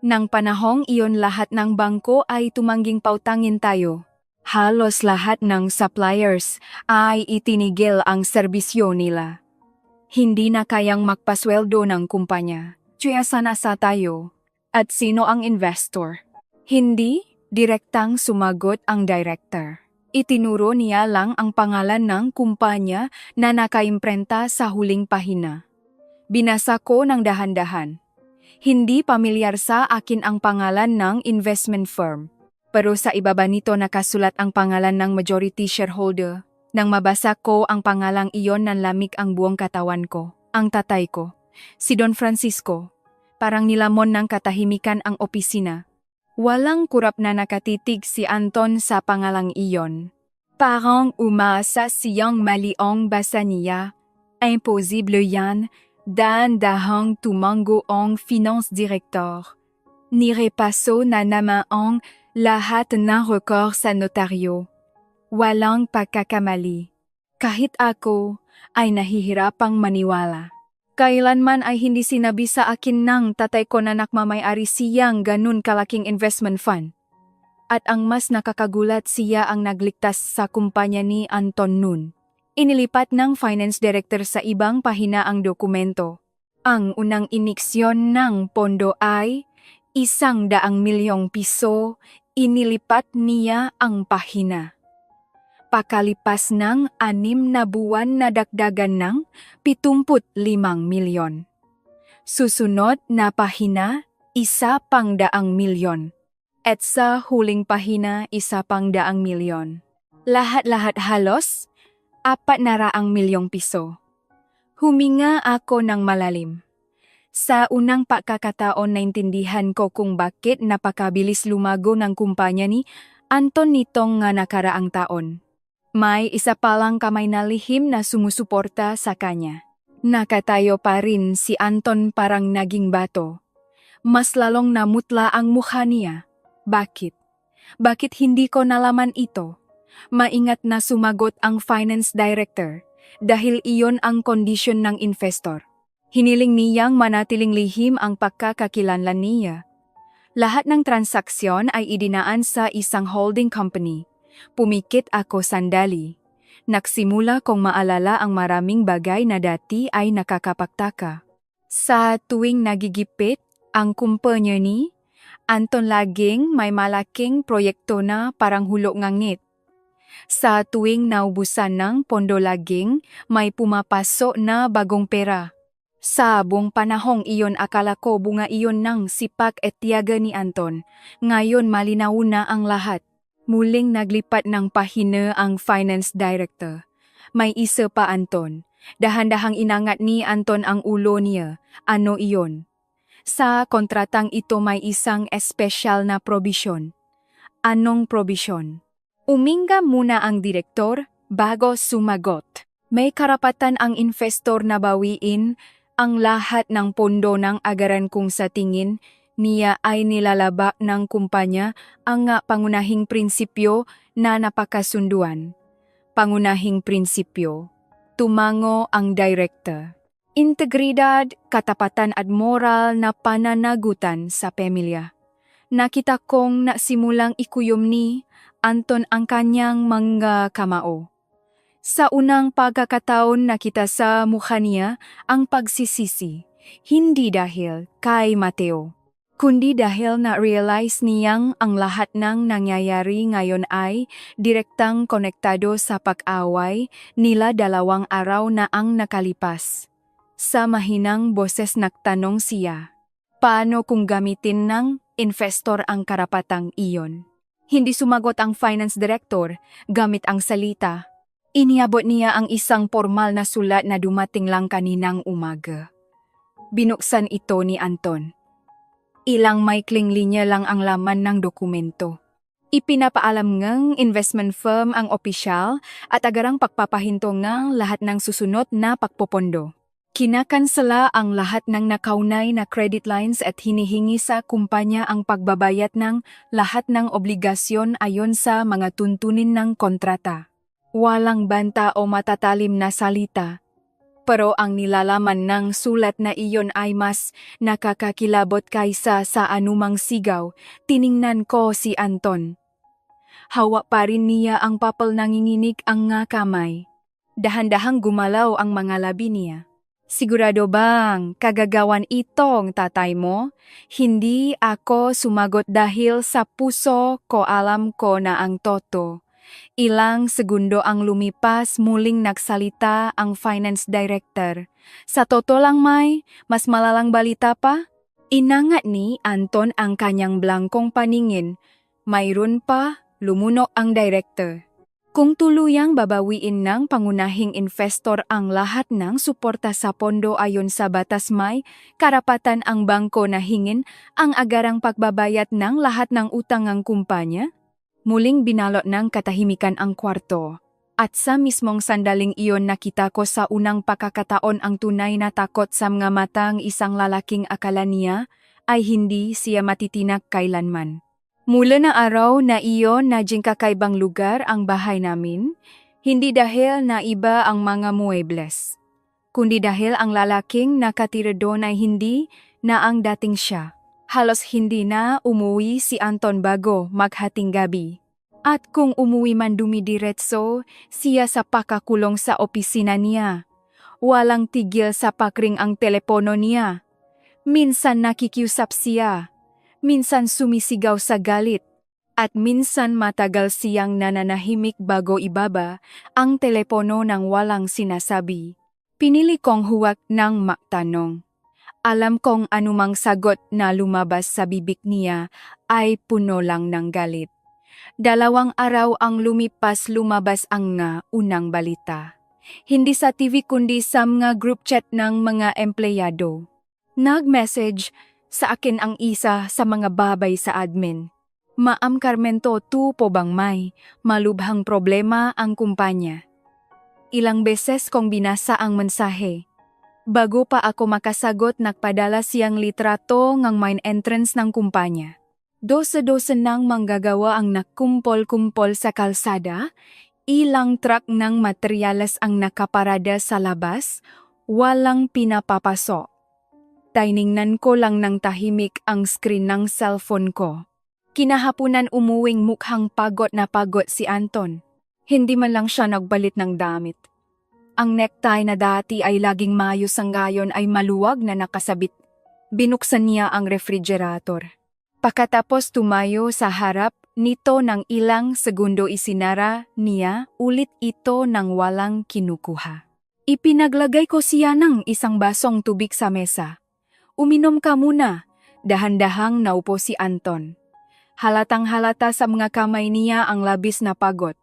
A: Nang panahong iyon lahat ng bangko ay tumangging pautangin tayo. Halos lahat ng suppliers ay itinigil ang serbisyo nila. Hindi na kayang magpasweldo ng kumpanya. Kaya sana sa tayo. At sino ang investor? Hindi direktang sumagot ang director. Itinuro niya lang ang pangalan ng kumpanya na nakaimprenta sa huling pahina. Binasa ko ng dahan-dahan. Hindi pamilyar sa akin ang pangalan ng investment firm. Pero sa ibaba nito nakasulat ang pangalan ng majority shareholder. Nang mabasa ko ang pangalang iyon, nanlamig ang buong katawan ko. Ang tatay ko, si Don Francisco. Parang nilamon ng katahimikan ang opisina. Walang kurap na nakatitig si Anton sa pangalang iyon. Parang umasa siyang maliong basa niya. Imposible yan. Dahan-dahang tumango ang finance director. Nirepaso na naman ang lahat ng record sa notaryo. Walang pagkakamali. Kahit ako ay nahihirapang maniwala. Kailanman ay hindi sinabi sa akin ng tatay ko na nakmamayari siyang ganun kalaking investment fund. At ang mas nakakagulat, siya ang nagligtas sa kumpanya ni Anton noon. Inilipat ng finance director sa ibang pahina ang dokumento. Ang unang iniksyon ng pondo ay 100 milyong piso. Inilipat niya ang pahina. Pakalipas ng 6 na buwan na dagdagan ng 75 milyon. Susunod na pahina, 100,000,000. At sa huling pahina, 100,000,000. Lahat-lahat halos, 400,000,000 piso. Huminga ako ng malalim. Sa unang pagkakataon naintindihan ko kung bakit napakabilis lumago ng kumpanya ni Anton nitong nga nakaraang taon. May isa palang kamay na lihim na sumusuporta sa kanya. Nakatayo pa rin si Anton parang naging bato. Mas lalong namutla ang mukha niya. Bakit? Bakit hindi ko nalaman ito? Maingat na sumagot ang finance director dahil iyon ang kondisyon ng investor. Hiniling niyang manatiling lihim ang pagkakakilanlan niya. Lahat ng transaksyon ay idinaan sa isang holding company. Pumikit ako sandali. Nagsimula kong maalala ang maraming bagay na dati ay nakakapagtaka. Sa tuwing nagigipit ang kumpanya ni Anton laging may malaking proyekto na parang hulog ngangit. Sa tuwing naubusan ng pondo laging may pumapaso na bagong pera. Sa buong panahong iyon akala ko bunga iyon ng sipag at tiyaga ni Anton. Ngayon malinaw na ang lahat. Muling naglipat ng pahina ang finance director. May isa pa Anton. Dahan-dahang inangat ni Anton ang ulo niya. Ano iyon? Sa kontratang ito may isang espesyal na probisyon. Anong probisyon? Uminga muna ang direktor bago sumagot. May karapatan ang investor na bawiin ang lahat ng pondo ng agaran kung sa tingin niya ay nilalaba ng kumpanya ang pangunahing prinsipyo na napakasunduan. Pangunahing prinsipyo. Tumango ang direktor. Integridad, katapatan at moral na pananagutan sa pamilya. Nakita kong nasimulang ikuyom ni Anton ang kanyang mga kamao. Sa unang pagkakataon nakita sa mukha niya ang pagsisisi, hindi dahil kay Mateo, kundi dahil na-realize niyang ang lahat ng nangyayari ngayon ay direktang konektado sa pag-away nila 2 araw na ang nakalipas. Sa mahinang boses nagtanong siya, paano kung gamitin ng investor ang karapatang iyon? Hindi sumagot ang finance director gamit ang salita. Iniabot niya ang isang formal na sulat na dumating lang kaninang umaga. Binuksan ito ni Anton. Ilang maikling linya lang ang laman ng dokumento. Ipinapaalam ngang investment firm ang opisyal at agarang pagpapahinto ngang lahat ng susunod na pagpopondo. Kinakansela ang lahat ng nakaunay na credit lines at hinihingi sa kumpanya ang pagbabayad ng lahat ng obligasyon ayon sa mga tuntunin ng kontrata. Walang banta o matatalim na salita. Pero ang nilalaman ng sulat na iyon ay mas nakakakilabot kaysa sa anumang sigaw. Tiningnan ko si Anton. Hawak pa rin niya ang papel, nanginginig ang nga kamay. Dahan-dahang gumalaw ang mga labi niya. Sigurado bang kagagawan itong tatay mo? Hindi ako sumagot dahil sa puso ko alam ko na ang totoo. Ilang segundo ang lumipas, muling nagsalita ang finance director. Sa totoo lang may, mas malalang balita pa? Inangat ni Anton ang kanyang blangkong paningin. Mayroon pa, lumunok ang director. Kung tuluyang babawiin ng pangunahing investor ang lahat ng suporta sa pondo ayon sa batas, may karapatan ang bangko na hingin ang agarang pagbabayad ng lahat ng utang ng kumpanya. Muling binalot ng katahimikan ang kwarto. At sa mismong sandaling iyon nakita ko sa unang pagkakataon ang tunay na takot sa mga matang isang lalaking akala niya ay hindi siya matitinak kailanman. Mula na araw na iyon naging kakaibang lugar ang bahay namin, hindi dahil na iba ang mga muebles, kundi dahil ang lalaking nakatira doon ay hindi na ang dating siya. Halos hindi na umuwi si Anton bago maghating gabi. At kung umuwi man dumidiretso siya sa pakakulong sa opisina niya. Walang tigil sa pakring ang telepono niya. Minsan nakikiusap siya. Minsan sumisigaw sa galit, at minsan matagal siyang nananahimik bago ibaba ang telepono nang walang sinasabi. Pinili kong huwag ng magtanong. Alam kong anumang sagot na lumabas sa bibig niya ay puno lang ng galit. 2 araw ang lumipas lumabas ang unang balita. Hindi sa TV kundi sa mga group chat ng mga empleyado. Nag-message sa akin ang isa sa mga babay sa admin. Maam Carmento, tu po bang may malubhang problema ang kumpanya? Ilang beses kong binasa ang mensahe. Bago pa ako makasagot, nagpadala siyang litrato ng main entrance ng kumpanya. Dosa-dosa nang manggagawa ang nakumpol-kumpol sa kalsada, ilang truck ng materyales ang nakaparada sa labas, walang pinapapasok. Tiningnan ko lang ng tahimik ang screen ng cellphone ko. Kinahapunan umuwing mukhang pagod na pagod si Anton. Hindi man lang siya nagbalit ng damit. Ang necktie na dati ay laging maayos ang ngayon ay maluwag na nakasabit. Binuksan niya ang refrigerator. Pagkatapos tumayo sa harap nito ng ilang segundo, isinara niya ulit ito nang walang kinukuha. Ipinaglagay ko siya ng isang basong tubig sa mesa. Uminom ka muna. Dahan-dahang naupo si Anton. Halatang-halata sa mga kamay niya ang labis na pagod.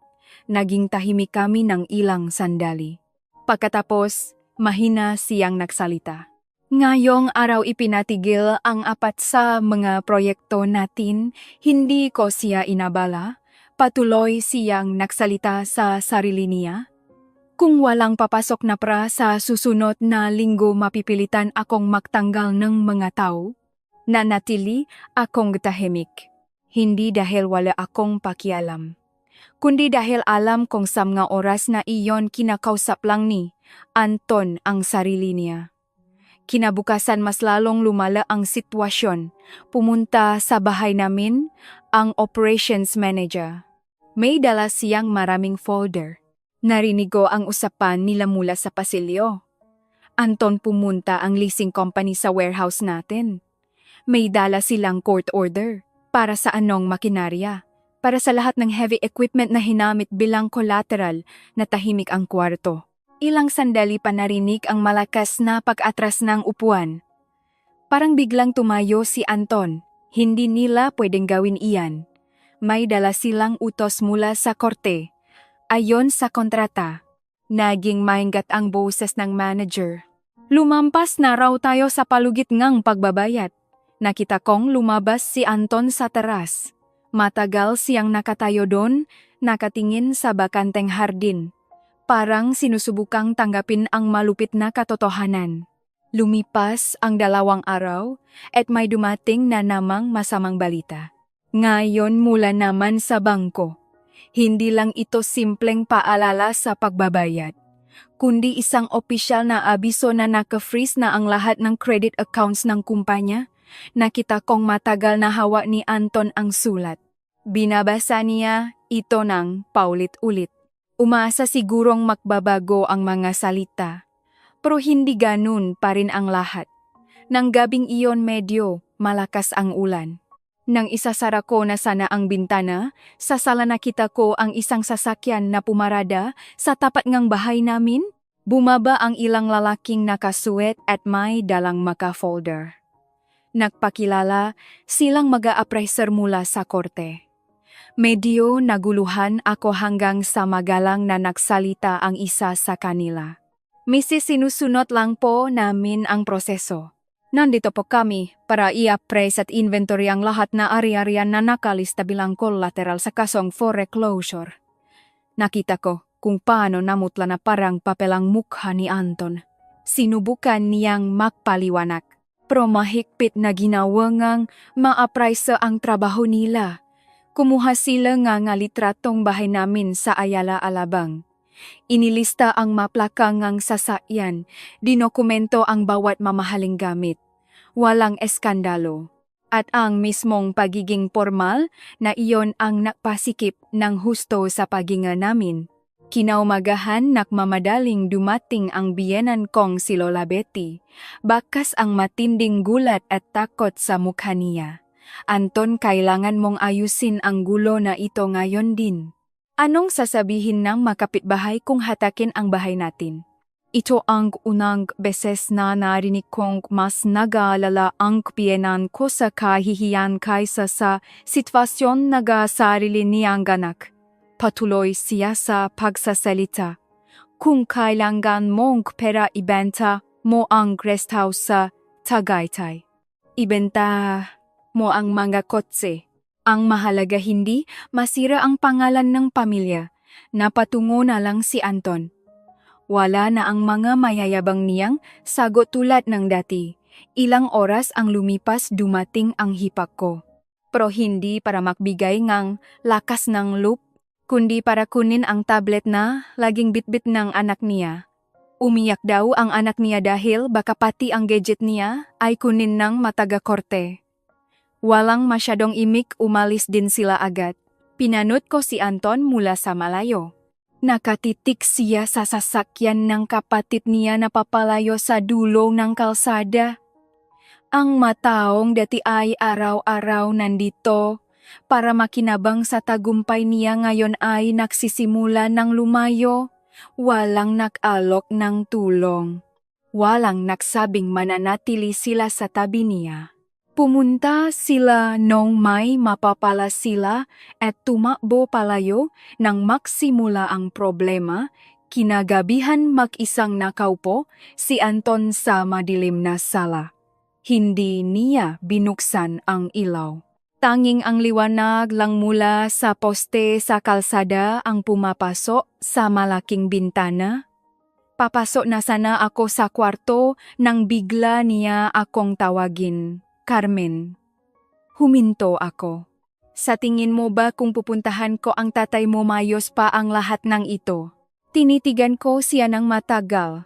A: Naging tahimik kami ng ilang sandali. Pagkatapos, mahina siyang nagsalita. Ngayong araw ipinatigil ang 4 sa mga proyekto natin, hindi ko siya inabala. Patuloy siyang nagsalita sa sarili niya. Kung walang papasok na pra sa susunod na linggo, mapipilitan akong magtanggal ng mga tao. Nanatili akong tahimik. Hindi dahil wala akong pakialam, kundi dahil alam kong sa mga oras na iyon kinakausap lang ni Anton ang sarili niya. Kinabukasan mas lalong lumala ang sitwasyon. Pumunta sa bahay namin ang operations manager. May dala siyang maraming folder. Narinig ko ang usapan nila mula sa pasilyo. Anton, pumunta ang leasing company sa warehouse natin. May dala silang court order. Para sa anong makinarya? Para sa lahat ng heavy equipment na hinamit bilang collateral. Na tahimik ang kwarto. Ilang sandali pa narinig ang malakas na pag-atras ng upuan. Parang biglang tumayo si Anton. Hindi nila pwedeng gawin iyan. May dala silang utos mula sa korte. Ayon sa kontrata. Naging mainggat ang boses ng manager. Lumampas na raw tayo sa palugit ngang pagbabayad. Nakita kong lumabas si Anton sa teras. Matagal siyang nakatayo doon, nakatingin sa bakanteng hardin. Parang sinusubukang tanggapin ang malupit na katotohanan. Lumipas ang 2 araw at may dumating na namang masamang balita. Ngayon mula naman sa bangko. Hindi lang ito simpleng paalala sa pagbabayad, kundi isang opisyal na abiso na naka-freeze na ang lahat ng credit accounts ng kumpanya. Nakita kong matagal na hawa ni Anton ang sulat. Binabasa niya ito ng paulit-ulit. Umaasa sigurong magbabago ang mga salita. Pero hindi ganun pa rin ang lahat. Nang gabing iyon medyo malakas ang ulan. Nang isasara ko na sana ang bintana, sa sala nakita ko ang isang sasakyan na pumarada sa tapat ng bahay namin. Bumaba ang ilang lalaking nakasuwet at may dalang maka-folder. Nagpakilala silang mag-a-appraiser mula sa korte. Medyo naguluhan ako hanggang sa magalang na nagsalita ang isa sa kanila. Mrs. Sinusunod lang po namin ang proseso. Nandito po kami para i-appraise at inventory ang lahat na ari-arian na nakalista bilang collateral sa kasong foreclosure. Nakita ko kung paano namutla na parang papelang mukha ni Anton. Sinubukan niyang magpaliwanag. Pero mahigpit na ginawang ma-appraise ang trabaho nila. Kumuha sila nga litratong bahay namin sa Ayala, Alabang. Inilista ang maplaka ngang sasakyan, dinokumento ang bawat mamahaling gamit. Walang eskandalo. At ang mismong pagiging formal na iyon ang nagpasikip ng husto sa paginga namin. Kinaumagahan nakmamadaling dumating ang biyenan kong si Lola Betty. Bakas ang matinding gulat at takot sa mukha niya. Anton, kailangan mong ayusin ang gulo na ito ngayon din. Anong sasabihin ng makapitbahay kung hatakin ang bahay natin? Ito ang unang beses na narinig kong mas nag-aalala ang piyenan ko sa kahihiyan kaysa sa sitwasyon sarili niyang anak. Patuloy siya sa pagsasalita. Kung kailangan mong pera ibenta mo ang rest house sa Tagaytay. Ibenta mo ang mga kotse. Ang mahalaga hindi masira ang pangalan ng pamilya. Napatungo na lang si Anton. Wala na ang mga mayayabang niyang sagot tulad ng dati. Ilang oras ang lumipas dumating ang hipak ko. Pero hindi para magbigay ng lakas ng loop, kundi para kunin ang tablet na laging bitbit ng anak niya. Umiyak daw ang anak niya dahil baka pati ang gadget niya ay kunin ng mataga-korte. Walang masyadong imik, umalis din sila agad. Pinanot ko si Anton mula sa malayo. Nakatitik siya sa sasakyan ng kapatid niya na papalayo sa dulo ng kalsada. Ang mataong dati ay araw-araw nandito para makinabang sa tagumpay niya ngayon ay nagsisimula ng lumayo. Walang nag-alok ng tulong. Walang nagsabing mananatili sila sa tabi niya. Pumunta sila nung may mapapala sila at tumakbo palayo nang magsimula ang problema. Kinagabihan mag-isang nakaupo si Anton sa madilim na sala. Hindi niya binuksan ang ilaw. Tanging ang liwanag lang mula sa poste sa kalsada ang pumapasok sa malaking bintana. Papasok na sana ako sa kwarto nang bigla niya akong tawagin. Carmen. Huminto ako. Sa tingin mo ba kung pupuntahan ko ang tatay mo mayos pa ang lahat ng ito? Tinitigan ko siya ng matagal.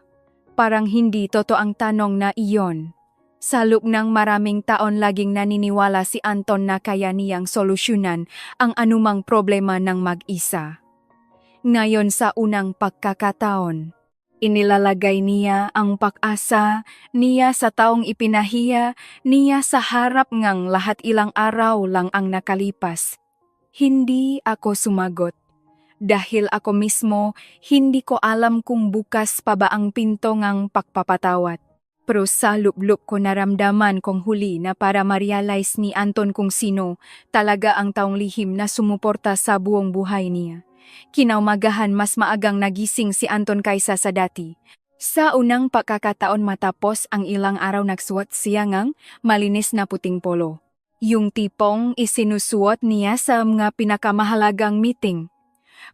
A: Parang hindi totoo ang tanong na iyon. Sa loob ng maraming taon laging naniniwala si Anton na kaya niyang solusyonan ang anumang problema ng mag-isa. Ngayon sa unang pagkakataon, inilalagay niya ang pag-asa niya sa taong ipinahiya niya sa harap ngang lahat ilang araw lang ang nakalipas. Hindi ako sumagot. Dahil ako mismo, hindi ko alam kung bukas pa ba ang pinto ngang pagpapatawad. Pero sa loob-loob ko naramdaman kong huli na para ma-realize ni Anton kung sino talaga ang taong lihim na sumuporta sa buong buhay niya. Kinaumagahan mas maagang nagising si Anton kaysa sa dati. Sa unang pagkakataon matapos ang ilang araw nagsuot siya ng malinis na puting polo. Yung tipong isinusuot niya sa mga pinakamahalagang meeting.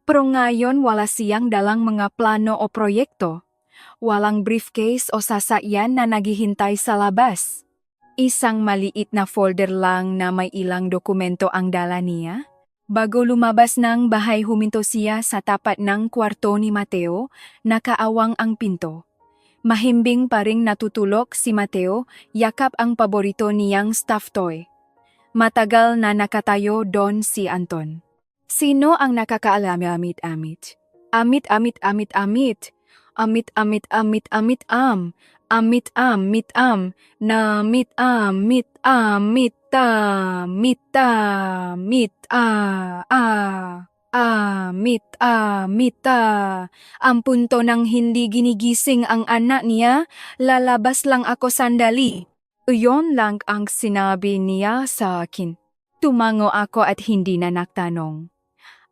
A: Pero ngayon wala siyang dalang mga plano o proyekto. Walang briefcase o sasakyan na naghihintay sa labas. Isang maliit na folder lang na may ilang dokumento ang dala niya. Bago lumabas ng bahay huminto siya sa tapat ng kwarto ni Mateo, nakaawang ang pinto. Mahimbing pa ring natutulog si Mateo, yakap ang paborito niyang stuffed toy. Matagal na nakatayo doon si Anton. Sino ang nakakaalam amit-amit? Amit-amit-amit-amit. Amit-amit-amit-amit-am. Amit-amit-am. Amit-amit-amit-amit-amit-amit-amit-amit. Ang punto ng hindi ginigising ang anak niya, lalabas lang ako sandali. Iyon lang ang sinabi niya sa akin. Tumango ako at hindi na nagtanong.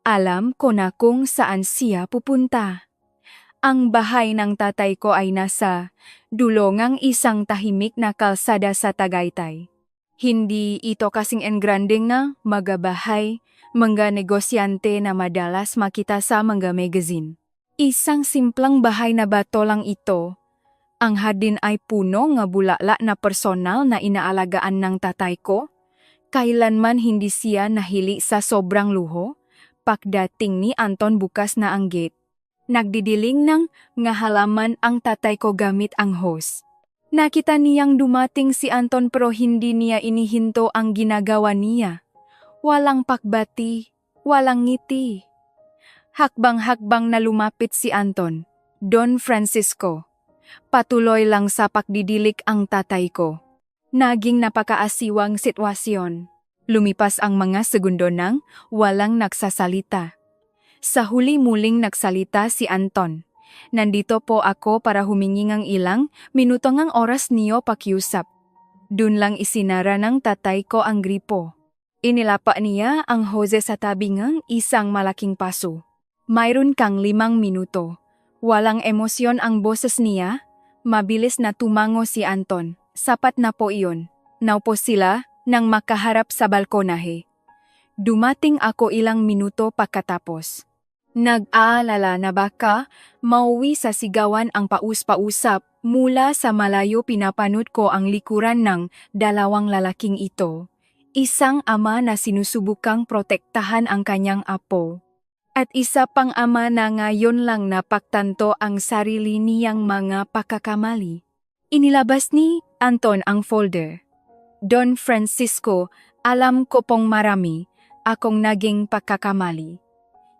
A: Alam ko na kung saan siya pupunta. Ang bahay ng tatay ko ay nasa dulo ng isang tahimik na kalsada sa Tagaytay. Hindi ito kasing engranding na mga bahay, mga negosyante na madalas makita sa mga magazine. Isang simplang bahay na bato lang ito. Ang hardin ay puno ng bulaklak na personal na inaalagaan ng tatay ko. Kailanman hindi siya nahili sa sobrang luho. Pagdating ni Anton bukas na ang gate. Nagdidiling ng nga halaman ang tatay ko gamit ang hose. Nakita niyang dumating si Anton pero hindi niya inihinto ang ginagawa niya. Walang pakbati, walang ngiti. Hakbang-hakbang na lumapit si Anton. Don Francisco. Patuloy lang sa pagdidilik ang tatay ko. Naging napakaasiwang sitwasyon. Lumipas ang mga segundo nang walang nagsasalita. Sa huli muling nagsalita si Anton. Nandito po ako para humingi ng ilang minuto ng oras niyo pakiusap. Dun lang isinara ng tatay ko ang gripo. Inilapa niya ang hose sa tabi ng isang malaking paso. Mayroon kang 5 minuto. Walang emosyon ang boses niya. Mabilis na tumango si Anton. Sapat na po iyon. Naupo sila nang makaharap sa balkonahe. Dumating ako ilang minuto pagkatapos. Nag-aalala na baka mauwi sa sigawan ang paus-pausap mula sa malayo pinapanood ko ang likuran ng dalawang lalaking ito. Isang ama na sinusubukang protektahan ang kanyang apo. At isa pang ama na ngayon lang napagtanto ang sarili niyang mga pagkakamali. Inilabas ni Anton ang folder. Don Francisco, alam ko pong marami akong naging pagkakamali.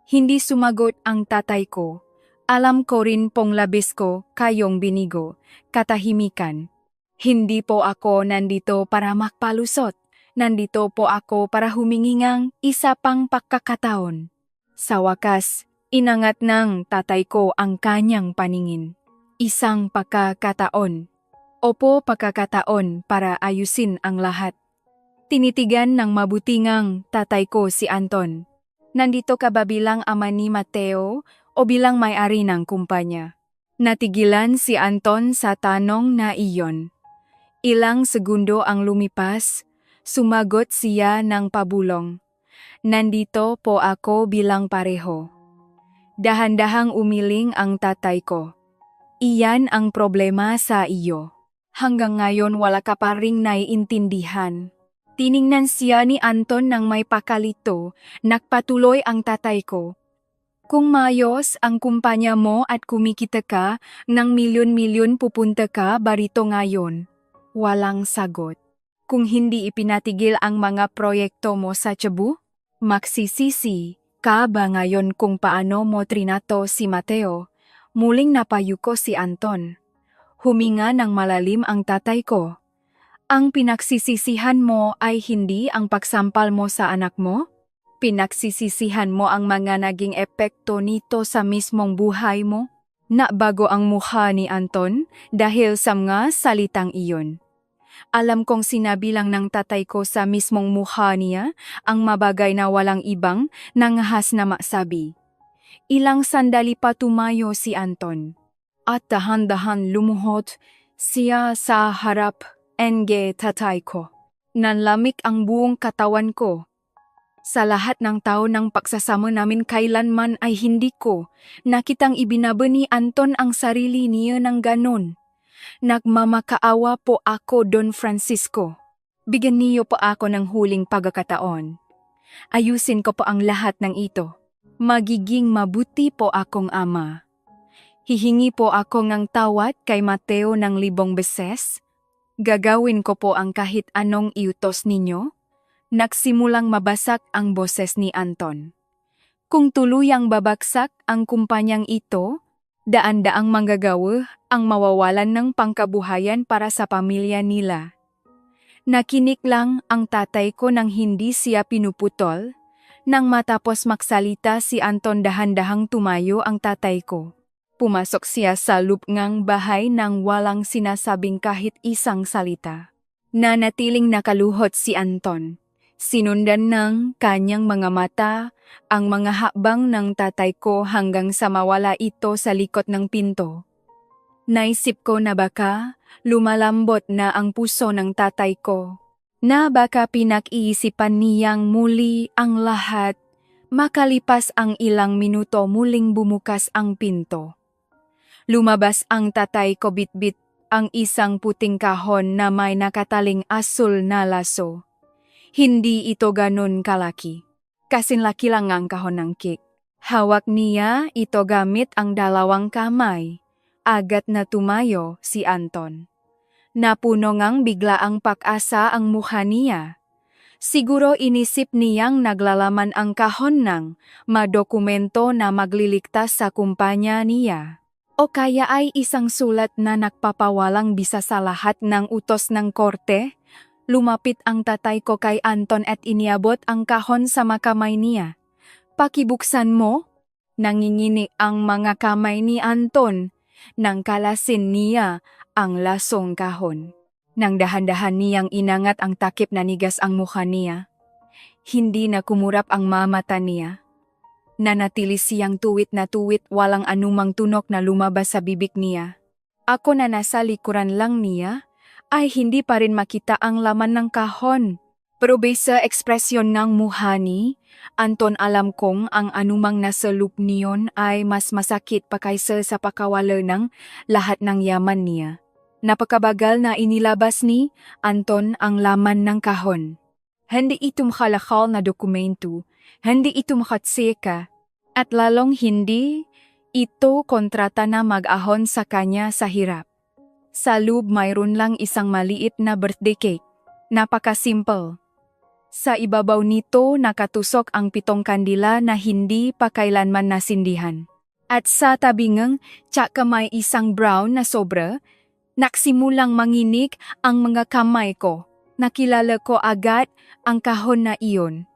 A: Hindi sumagot ang tatay ko. Alam ko rin pong labis ko kayong binigo, katahimikan. Hindi po ako nandito para magpalusot. Nandito po ako para humingi ng isa pang pagkakataon. Sa wakas, inangat ng tatay ko ang kanyang paningin. Isang pagkakataon. Opo, pagkakataon para ayusin ang lahat. Tinitigan ng mabuti ngang tatay ko si Anton. Nandito ka ba bilang ama ni Mateo o bilang may-ari ng kumpanya? Natigilan si Anton sa tanong na iyon. Ilang segundo ang lumipas, sumagot siya ng pabulong. Nandito po ako bilang pareho. Dahan-dahang umiling ang tatay ko. Iyan ang problema sa iyo. Hanggang ngayon wala ka pa ring naiintindihan. Tiningnan siya ni Anton ng may pakalito, nagpatuloy ang tatay ko. Kung mayos ang kumpanya mo at kumikita ka ng milyon-milyon pupunta ka barito ngayon. Walang sagot. Kung hindi ipinatigil ang mga proyekto mo sa Cebu, magsisisi ka ba ngayon kung paano mo trinato si Mateo? Muling napayuko si Anton. Huminga ng malalim ang tatay ko. Ang pinagsisisihan mo ay hindi ang pagsampal mo sa anak mo? Pinagsisisihan mo ang mga naging epekto nito sa mismong buhay mo? Nabago ang mukha ni Anton dahil sa mga salitang iyon. Alam kong sinabi lang ng tatay ko sa mismong mukha niya ang mabagay na walang ibang nangahas na masabi. Ilang sandali pa tumayo si Anton. At dahan-dahan lumuhod siya sa harap enge tatay ko. Nanlamig ang buong katawan ko. Sa lahat ng taon ng pagsasama namin kailanman ay hindi ko nakitang ibinaba ni Anton ang sarili niya ng ganon. Nagmamakaawa po ako, Don Francisco. Bigyan niyo po ako ng huling pagkakataon. Ayusin ko po ang lahat ng ito. Magiging mabuti po akong ama. Hihingi po ako ng tawad kay Mateo ng 1,000 beses. Gagawin ko po ang kahit anong iutos ninyo. Nagsimulang mabasak ang boses ni Anton. Kung tuluyang babagsak ang kumpanyang ito, daan-daang manggagawa ang mawawalan ng pangkabuhayan para sa pamilya nila. Nakinig lang ang tatay ko nang hindi siya pinuputol. Nang matapos magsalita si Anton dahan-dahang tumayo ang tatay ko. Pumasok siya sa loob ngang bahay nang walang sinasabing kahit isang salita. Nanatiling nakaluhod si Anton. Sinundan ng kanyang mga mata ang mga hakbang ng tatay ko hanggang sa mawala ito sa likod ng pinto. Naisip ko na baka lumalambot na ang puso ng tatay ko. Na baka pinag-iisipan niyang muli ang lahat. Makalipas ang ilang minuto muling bumukas ang pinto. Lumabas ang tatay ko bitbit ang isang puting kahon na may nakataling asul na laso. Hindi ito ganun kalaki. Kasinlaki lang ang kahon ng cake. Hawak niya ito gamit ang 2 kamay. Agad na tumayo si Anton. Napuno ngang bigla ang pag-asa ang mukha niya. Siguro inisip niyang naglalaman ang kahon ng madokumento na magliligtas sa kumpanya niya. O kaya ay isang sulat na nagpapawalang bisa sa lahat ng utos ng korte? Lumapit ang tatay ko kay Anton at iniabot ang kahon sa makamay niya. Pakibuksan mo? Nangingini ang mga kamay ni Anton nang kalasin niya ang lasong kahon. Nang dahan-dahan niyang inangat ang takip na nigas ang mukha niya, hindi na kumurap ang mamata niya. Nanatili siyang tuwit na tuwit, walang anumang tunok na lumabas sa bibig niya. Ako na nasa likuran lang niya ay hindi pa rin makita ang laman ng kahon. Pero sa ekspresyon ng mukha ni Anton, alam kong ang anumang nasa loob niyon ay mas masakit pa kaysa sa pakawala ng lahat ng yaman niya. Napakabagal na inilabas ni Anton ang laman ng kahon. Hindi ito makalakal na dokumento, hindi ito makatseka, at lalong hindi ito kontrata na mag-ahon sa kanya sa hirap. Sa loob mayroon lang isang maliit na birthday cake. Napaka-simple. Sa ibabaw nito nakatusok ang 7 kandila na hindi pa kailanman nasindihan. At sa tabingang tsaka may isang brown na sobra, naksimulang manginig ang mga kamay ko. Nakilala ko agad ang kahon na iyon.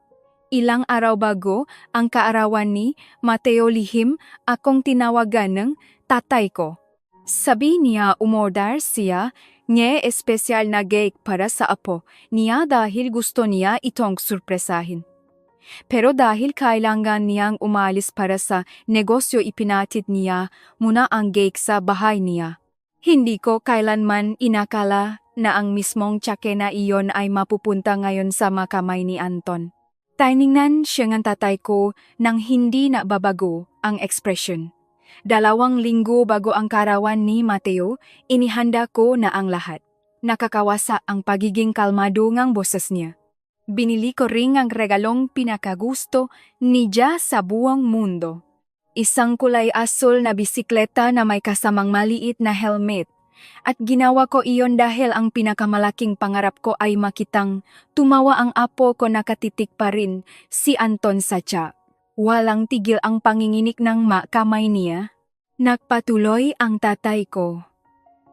A: Ilang araw bago ang kaarawan ni Mateo, lihim akong tinawagan ng tatay ko. Sabi niya umorder siya niya espesyal na cake para sa apo niya dahil gusto niya itong surpresahin. Pero dahil kailangan niyang umalis para sa negosyo, ipinatid niya muna ang cake sa bahay niya. Hindi ko kailanman inakala na ang mismong tsake na iyon ay mapupunta ngayon sa makamay ni Anton. Tiningnan siya ng tatay ko nang hindi na babago ang ekspresyon. 2 linggo bago ang karawan ni Mateo, inihanda ko na ang lahat. Nakakawasa ang pagiging kalmado ng boses niya. Binili ko ring ang regalong pinakagusto niya sa buong mundo. Isang kulay asul na bisikleta na may kasamang maliit na helmet. At ginawa ko iyon dahil ang pinakamalaking pangarap ko ay makitang tumawa ang apo ko. Nakatitik pa rin si Anton sa tiyak. Walang tigil ang panginginik ng kamay niya. Nagpatuloy ang tatay ko.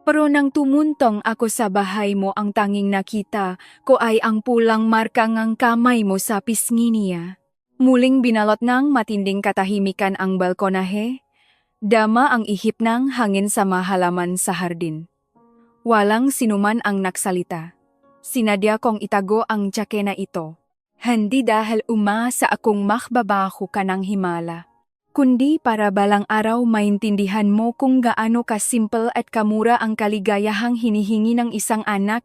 A: Pero nang tumuntong ako sa bahay mo, ang tanging nakita ko ay ang pulang marka ng kamay mo sa pisngi niya. Muling binalot ng matinding katahimikan ang balkonahe. Dama ang ihip ng hangin sa mahalaman sa hardin. Walang sinuman ang nagsalita. Sinadya kong itago ang tsake na ito. Hindi dahil umasa akong makbabaho ka ng himala, kundi para balang araw maintindihan mo kung gaano ka-simple at kamura ang kaligayahang hinihingi ng isang anak.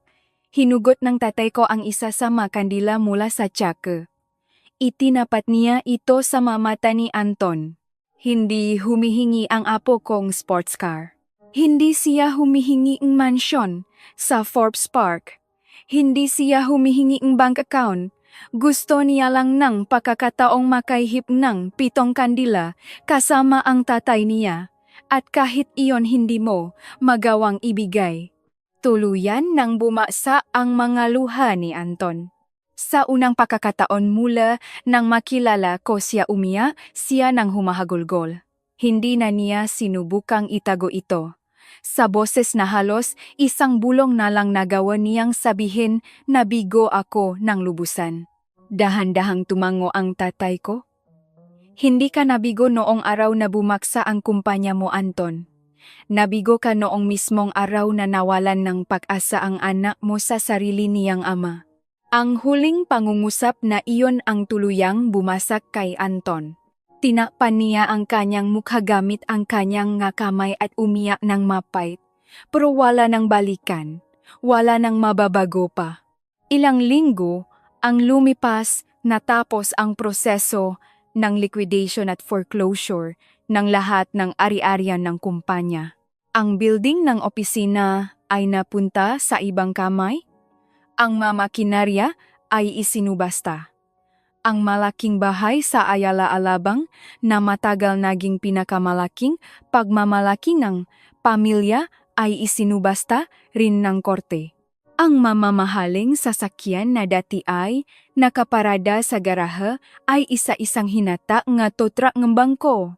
A: Hinugot ng tatay ko ang isa sa makandila mula sa tsake. Itinapat niya ito sa mamata ni Anton. Hindi humihingi ang apo kong sports car. Hindi siya humihingi ng mansyon sa Forbes Park. Hindi siya humihingi ng bank account. Gusto niya lang ng pagkakataong makaihip ng 7 kandila kasama ang tatay niya. At kahit iyon hindi mo magawang ibigay. Tuluyan nang bumasa ang mga luha ni Anton. Sa unang pagkakataon mula nang makilala ko siya, umiyak siya nang humahagulgol. Hindi na niya sinubukang itago ito. Sa boses na halos isang bulong na lang nagawa niyang sabihin, nabigo ako ng lubusan. Dahan-dahang tumango ang tatay ko. Hindi ka nabigo noong araw na bumaksa ang kumpanya mo, Anton. Nabigo ka noong mismong araw na nawalan ng pag-asa ang anak mo sa sarili niyang ama. Ang huling pangungusap na iyon ang tuluyang bumasak kay Anton. Tinakpan niya ang kanyang mukha gamit ang kanyang kamay at umiyak ng mapait. Pero wala nang balikan, wala nang mababago pa. Ilang linggo ang lumipas, natapos ang proseso ng liquidation at foreclosure ng lahat ng ari-arian ng kumpanya. Ang building ng opisina ay napunta sa ibang kamay. Ang makinarya ay isinubasta. Ang malaking bahay sa Ayala Alabang na matagal naging pinakamalaking pagmamalaki ng pamilya ay isinubasta rin ng korte. Ang mamamahaling sasakyan na dati ay nakaparada sa garahe ay isa-isang hinata nga totrak ng bangko.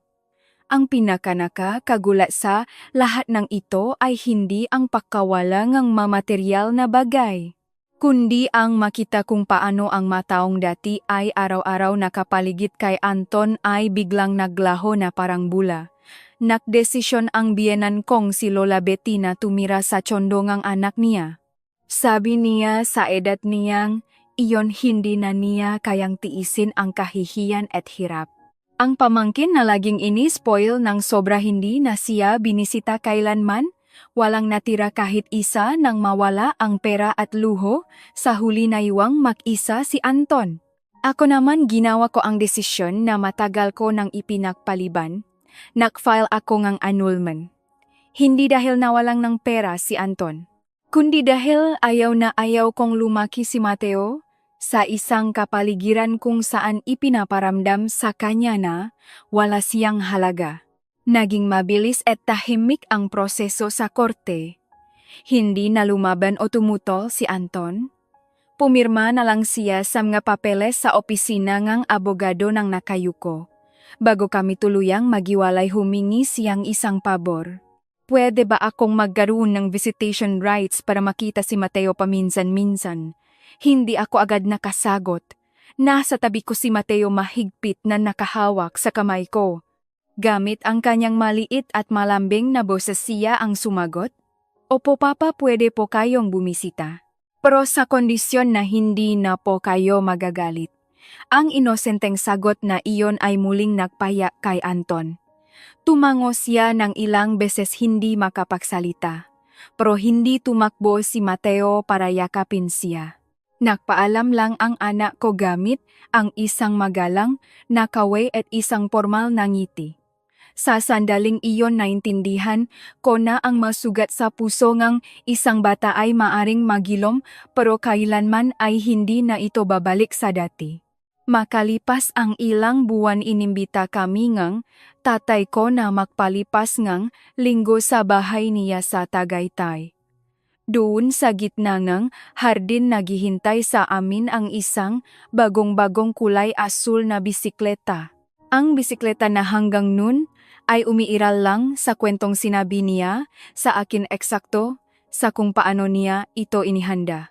A: Ang pinakanakagulat sa lahat ng ito ay hindi ang pagkawala ng mamateryal na bagay. kundi ang makita kung paano ang mataong dati ay araw-araw nakapaligid kay Anton ay biglang naglaho na parang bula. Nakdesisyon ang biyenan kong si Lola Betty na tumira sa tsondongang anak niya. Sabi niya sa edad niyang, iyon hindi na niya kayang tiisin ang kahihiyan at hirap. Ang pamangkin na laging ini-spoil ng sobra hindi na siya binisita kailanman, walang natira kahit isa nang mawala ang pera at luho, sa huli na iwang mag-isa si Anton. Ako naman ginawa ko ang desisyon na matagal ko nang ipinagpaliban. Nag-file ako ng annulment. Hindi dahil nawalang ng pera si Anton, kundi dahil ayaw na ayaw kong lumaki si Mateo sa isang kapaligiran kung saan ipinaparamdam sa kanya na wala siyang halaga. Naging mabilis at tahimik ang proseso sa korte. Hindi na lumaban o tumutol si Anton. Pumirma na lang siya sa mga papeles sa opisina ng abogado ng nakayuko. Bago kami tuluyang magiwalay humingi siyang isang pabor. Pwede ba akong magkaroon ng visitation rights para makita si Mateo paminsan-minsan? Hindi ako agad nakasagot. Nasa tabi ko si Mateo mahigpit na nakahawak sa kamay ko. Gamit ang kanyang maliit at malambing na boses siya ang sumagot, "Opo papa, pwede po kayong bumisita. Pero sa kondisyon na hindi na po kayo magagalit." Ang inosenteng sagot na iyon ay muling nagpaya kay Anton. Tumango siya ng ilang beses hindi makapagsalita, pero hindi tumakbo si Mateo para yakapin siya. Nagpaalam lang ang anak ko gamit ang isang magalang na kaway at isang formal na ngiti. Sa sandaling iyon naintindihan ko na ang masugat sa puso ng isang bata ay maaring magilom pero kailanman ay hindi na ito babalik sa dati. Makalipas ang ilang buwan inimbita kami ngang tatay ko na magpalipas ngang linggo sa bahay niya sa Tagaytay. Doon sa gitna ng hardin naghihintay sa amin ang isang bagong-bagong kulay asul na bisikleta. Ang bisikleta na hanggang nun ay umiiral lang sa kwentong sinabi niya sa akin eksakto sa kung paano niya ito inihanda.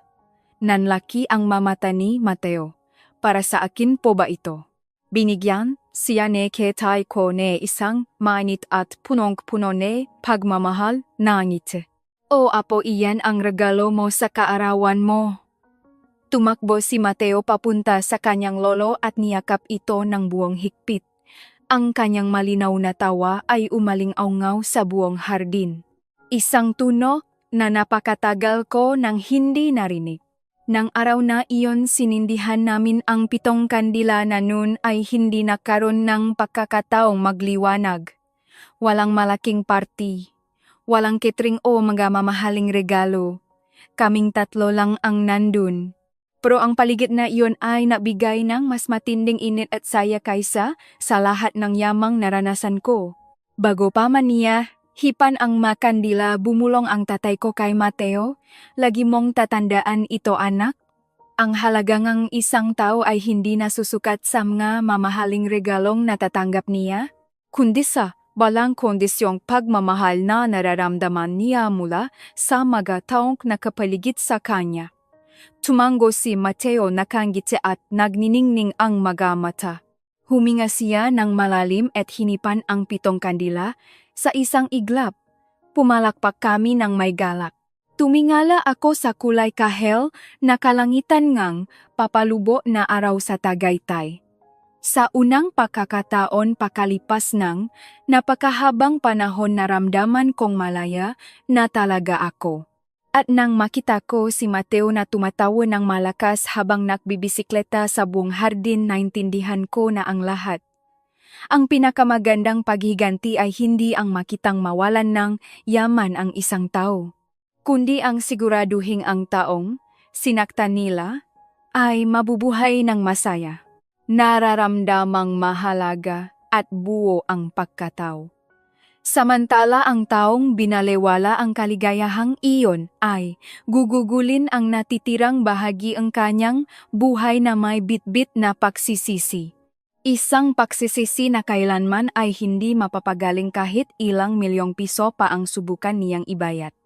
A: Nanlaki ang mamata ni Mateo. Para sa akin po ba ito? Binigyan siya ni ketay ko ne isang mainit at punong-puno ne pagmamahal na ngiti. O apo, iyan ang regalo mo sa kaarawan mo. Tumakbo si Mateo papunta sa kanyang lolo at niyakap ito ng buong higpit. Ang kanyang malinaw na tawa ay umaling-aungaw sa buong hardin. Isang tunog na napakatagal ko nang hindi narinig. Nang araw na iyon sinindihan namin ang 7 kandila na noon ay hindi nakaroon ng pagkakataong magliwanag. Walang malaking party, walang catering o mga mamahaling regalo. Kaming 3 lang ang nandun. Pero ang paligid na iyon ay nabigay ng mas matinding init at saya kaysa sa lahat ng yamang naranasan ko. Bago pa man niya hipan ang makandila, bumulong ang tatay ko kay Mateo. Lagi mong tatandaan ito, anak. Ang halaga ng isang tao ay hindi nasusukat sa mga mamahaling regalong natatanggap niya, kundi sa balang kondisyong pagmamahal na nararamdaman niya mula sa mga taong nakapaligid sa kanya. Tumango si Mateo, nakangiti at nagniningning ang mga mata. Huminga siya ng malalim at hinipan ang 7 kandila. Sa isang iglap, pumalakpak kami ng may galak. Tumingala ako sa kulay kahel na kalangitan ngang papalubo na araw sa Tagaytay. Sa unang pagkakataon pakalipas ng napakahabang panahon naramdaman kong malaya na talaga ako. At nang makita ko si Mateo na tumatawa ng malakas habang nagbibisikleta sa buong hardin, naintindihan ko na ang lahat. Ang pinakamagandang paghiganti ay hindi ang makitang mawalan ng yaman ang isang tao, kundi ang siguraduhing ang taong sinaktan nila ay mabubuhay ng masaya, nararamdamang mahalaga at buo ang pagkatao. Samantala ang taong binalewala ang kaligayahang iyon ay gugugulin ang natitirang bahagi ang kanyang buhay na may bitbit na pagsisisi. Isang pagsisisi na kailanman ay hindi mapapagaling kahit ilang milyong piso pa ang subukan niyang ibayad.